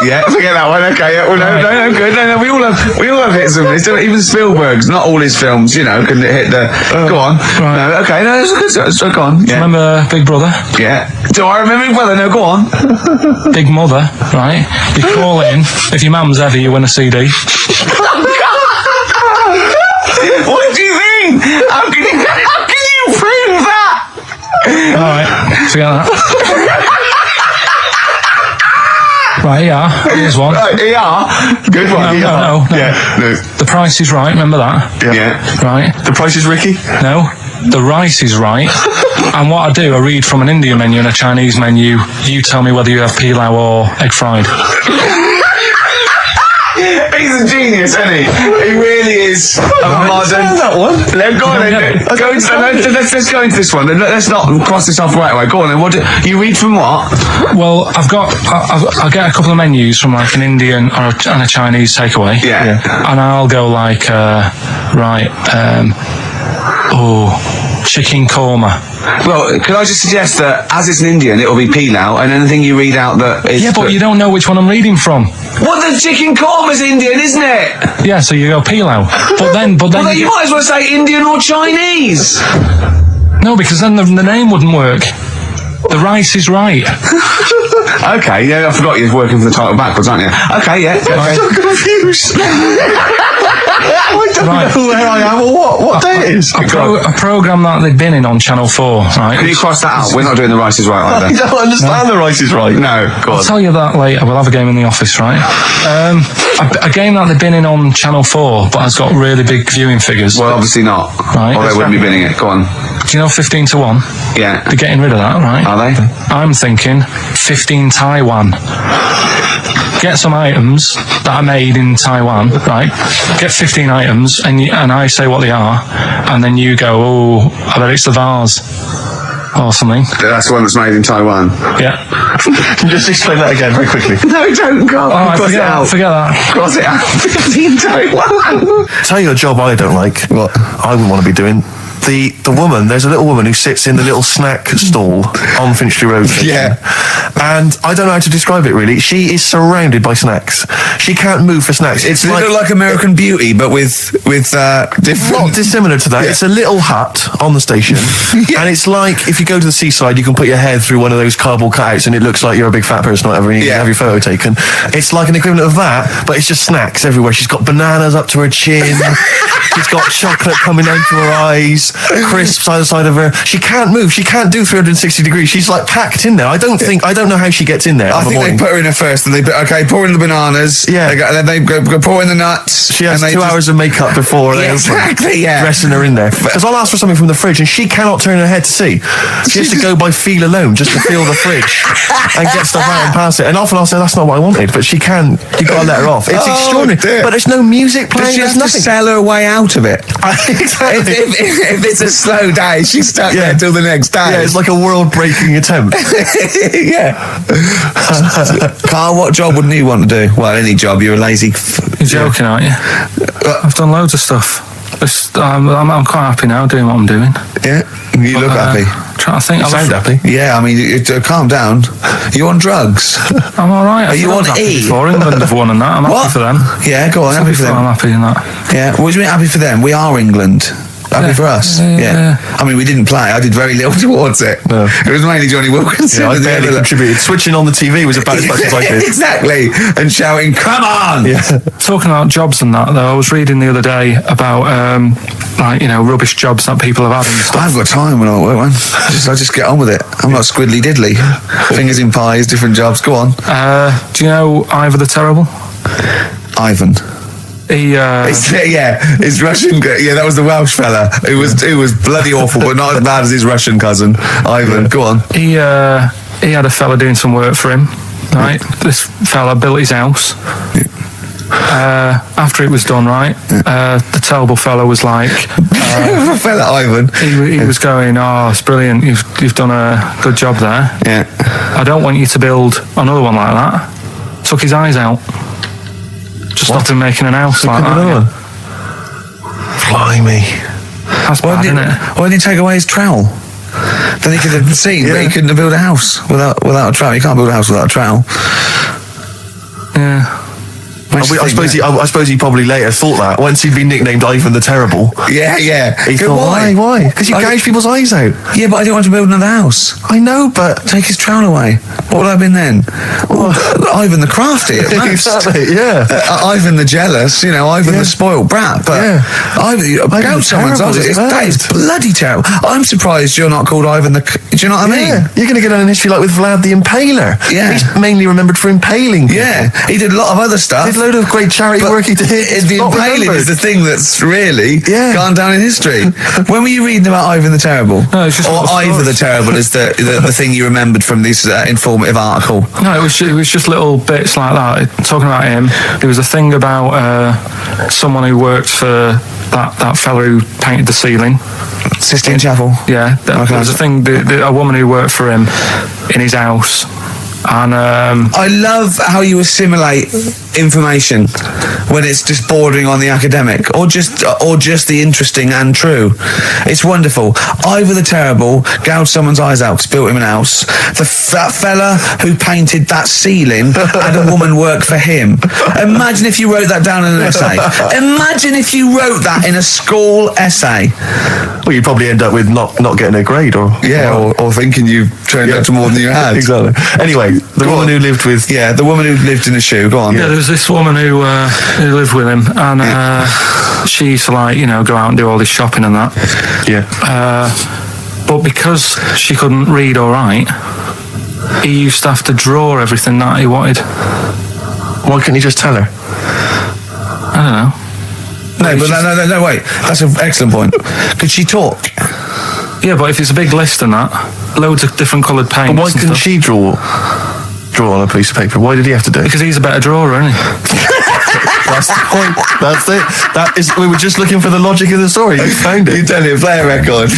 Yeah, forget that one. Okay, yeah, well, no, good. No, we all have hits of this. Even Spielberg's, not all his films, can hit the. Go on. Right. No, okay, no, it's good. So go on. Yeah. Remember Big Brother? Yeah. Do I remember Big Brother? No, go on. Big Mother, right? You call in. If your mum's heavy, you win a CD. What do you mean? How can you prove that? Alright, forget that. Right, here's one. Right, ER. Good one. No. Yeah. No. The Price is Right, remember that? Yeah. Right. The Price is Ricky? No. The rice is right. And what I do, I read from an Indian menu and a Chinese menu. You tell me whether you have pilau or egg fried. He's a genius, isn't he? He really is a modern. That one. No, go on then. Let's go into this one. Let's not cross this off right away. Go on then. What you read from what? Well, I get a couple of menus from like an Indian and a Chinese takeaway. Yeah. And I'll go like, chicken korma. Well, could I just suggest that as it's an Indian, it'll be pilau, and anything you read out that is. Yeah, but you don't know which one I'm reading from. What, the chicken korma's Indian, isn't it? Yeah, so you go pilau. But then Well, then you might as well say Indian or Chinese. No, because then the name wouldn't work. The rice is right. Okay, yeah, I forgot you're working for the title backwards, aren't you? Okay, yeah. I'm so confused. I don't know where I am or what day it is. A programme that they've been in on Channel 4, right? Can you cross that out? We're not doing The Rice is Right I either. don't understand The Rice is Right. No, go I'll on. tell you that later. We'll have a game in the office, right? A game that they've been in on Channel 4, but has got really big viewing figures. Well, obviously not. Right. Or they wouldn't be binning it. Go on. Do you know 15 to 1? Yeah. They're getting rid of that, right? Are they? I'm thinking 15 Taiwan. Get some items that are made in Taiwan, right? Get 15 items, and I say what they are, and then you go, I bet it's the vase. Or something. That's the one that's made in Taiwan. Yeah. Just explain that again very quickly. No, don't go. Cross it out. Forget that. Cross it out. In Taiwan. Tell you a job I don't like. What? I wouldn't want to be doing. The woman, there's a little woman who sits in the little snack stall on Finchley Road. Yeah. And I don't know how to describe it really. She is surrounded by snacks. She can't move for snacks. It's like American Beauty, but with different. Not dissimilar to that. Yeah. It's a little hut on the station. And it's like if you go to the seaside, you can put your head through one of those cardboard cutouts and it looks like you're a big fat person or whatever, and you can have your photo taken. It's like an equivalent of that, but it's just snacks everywhere. She's got bananas up to her chin. She's got chocolate coming down to her eyes, crisps either side of her. She can't move. She can't do 360 degrees. She's like packed in there. I don't know how she gets in there. I think they put her in there first, and pour in the bananas. Yeah. Then they go pour in the nuts. She has 2 hours of makeup before they exactly, yeah. dressing her in there. Because I'll ask for something from the fridge, and she cannot turn her head to see. She has to go by feel alone, just to feel the fridge and get stuff out and pass it. And often I'll say that's not what I wanted, but she can. You got to let her off. It's extraordinary. Dear. But there's no music playing. She has There's to nothing. sell her way out of it. Exactly. If it's a slow day, she's stuck there till the next day. Yeah, it's like a world-breaking attempt. Yeah. Carl, what job wouldn't you want to do? Well, any job. You're a lazy. You're joking, aren't you? I've done loads of stuff. I'm quite happy now doing what I'm doing. Yeah, you look happy. Trying to think. You sound happy. Yeah, I mean, calm down. You on drugs? I'm all right. Are you on E? For England have won and that. I'm happy for them. Yeah, go on. Happy for them. I'm happy in that. Yeah. What do you mean happy for them? We are England. Happy for us. Yeah. I mean, we didn't play. I did very little towards it. No. It was mainly Johnny Wilkinson. Yeah, I and the barely other- contributed. Switching on the TV was about as much as I did. Exactly. And shouting, "Come on!" Yeah. Talking about jobs and that, though, I was reading the other day about, rubbish jobs that people have had and stuff. I've got time when I work, man. I just get on with it. I'm not squiddly diddly. Fingers in pies, different jobs. Go on. Do you know Ivor the Terrible? Ivan. He, His Russian. Yeah, that was the Welsh fella. It was bloody awful, but not as bad as his Russian cousin, Ivan. Go on. he had a fella doing some work for him, right? This fella built his house. After it was done, right, the terrible fella was like, Fella Ivan. he was going, "Oh, it's brilliant, you've done a good job there. Yeah. I don't want you to build another one like that." Took his eyes out. Just stopped him making an house like that. Another one. Blimey. That's bad, isn't it? Why didn't he take away his trowel? Then he could have seen, but he couldn't have built a house without a trowel. You can't build a house without a trowel. Yeah. I suppose he probably later thought that once he'd been nicknamed Ivan the Terrible. Yeah. He thought, why? Because you gouge people's eyes out. Yeah, but I didn't want to build another house. I know, but Take his trowel away. What would I have been then? Ivan the crafty at most. exactly, yeah. Ivan the jealous, Ivan the spoiled brat. But Ivan the someone's Terrible eyes. is That is bloody terrible. I'm surprised you're not called Ivan the. Do you know what I mean? Yeah, you're going to get on in history like with Vlad the Impaler. Yeah. He's mainly remembered for impaling people. Yeah, he did a lot of other stuff. Did a load of great charity work he did. The Not impaling remembered. is the thing that's really Yeah. gone down in history. When were you reading about Ivan the Terrible? No, it's just or little Ivor the stories. Terrible is the thing you remembered from this informative article. No, it was just little bits like that. Talking about him, there was a thing about someone who worked for that fella who painted the ceiling. Sistine Chapel. Yeah, there was a thing. A woman who worked for him in his house, and I love how you assimilate information when it's just bordering on the academic or just the interesting and true. It's wonderful. Ivor the Terrible gouged someone's eyes out, built him an house. That fella who painted that ceiling had a woman work for him. Imagine if you wrote that down in an essay. Imagine if you wrote that in a school essay. Well, you'd probably end up with not getting a grade or thinking you turned out to more than you had. Exactly. Anyway, the woman who lived with the woman who lived in a shoe. Go on. yeah, there was this woman who lived with him, and she used to go out and do all this shopping and that. But because she couldn't read or write, he used to have to draw everything that he wanted. Why couldn't you just tell her? I don't know. No, wait. That's an excellent point. Could she talk? Yeah, but if it's a big list and that, loads of different coloured paints. Why and couldn't stuff. she draw on a piece of paper? Why did he have to do it? Because he's a better drawer, isn't he? That's the point. That's it. That is. We were just looking for the logic of the story. You found it. You tell him, play a record.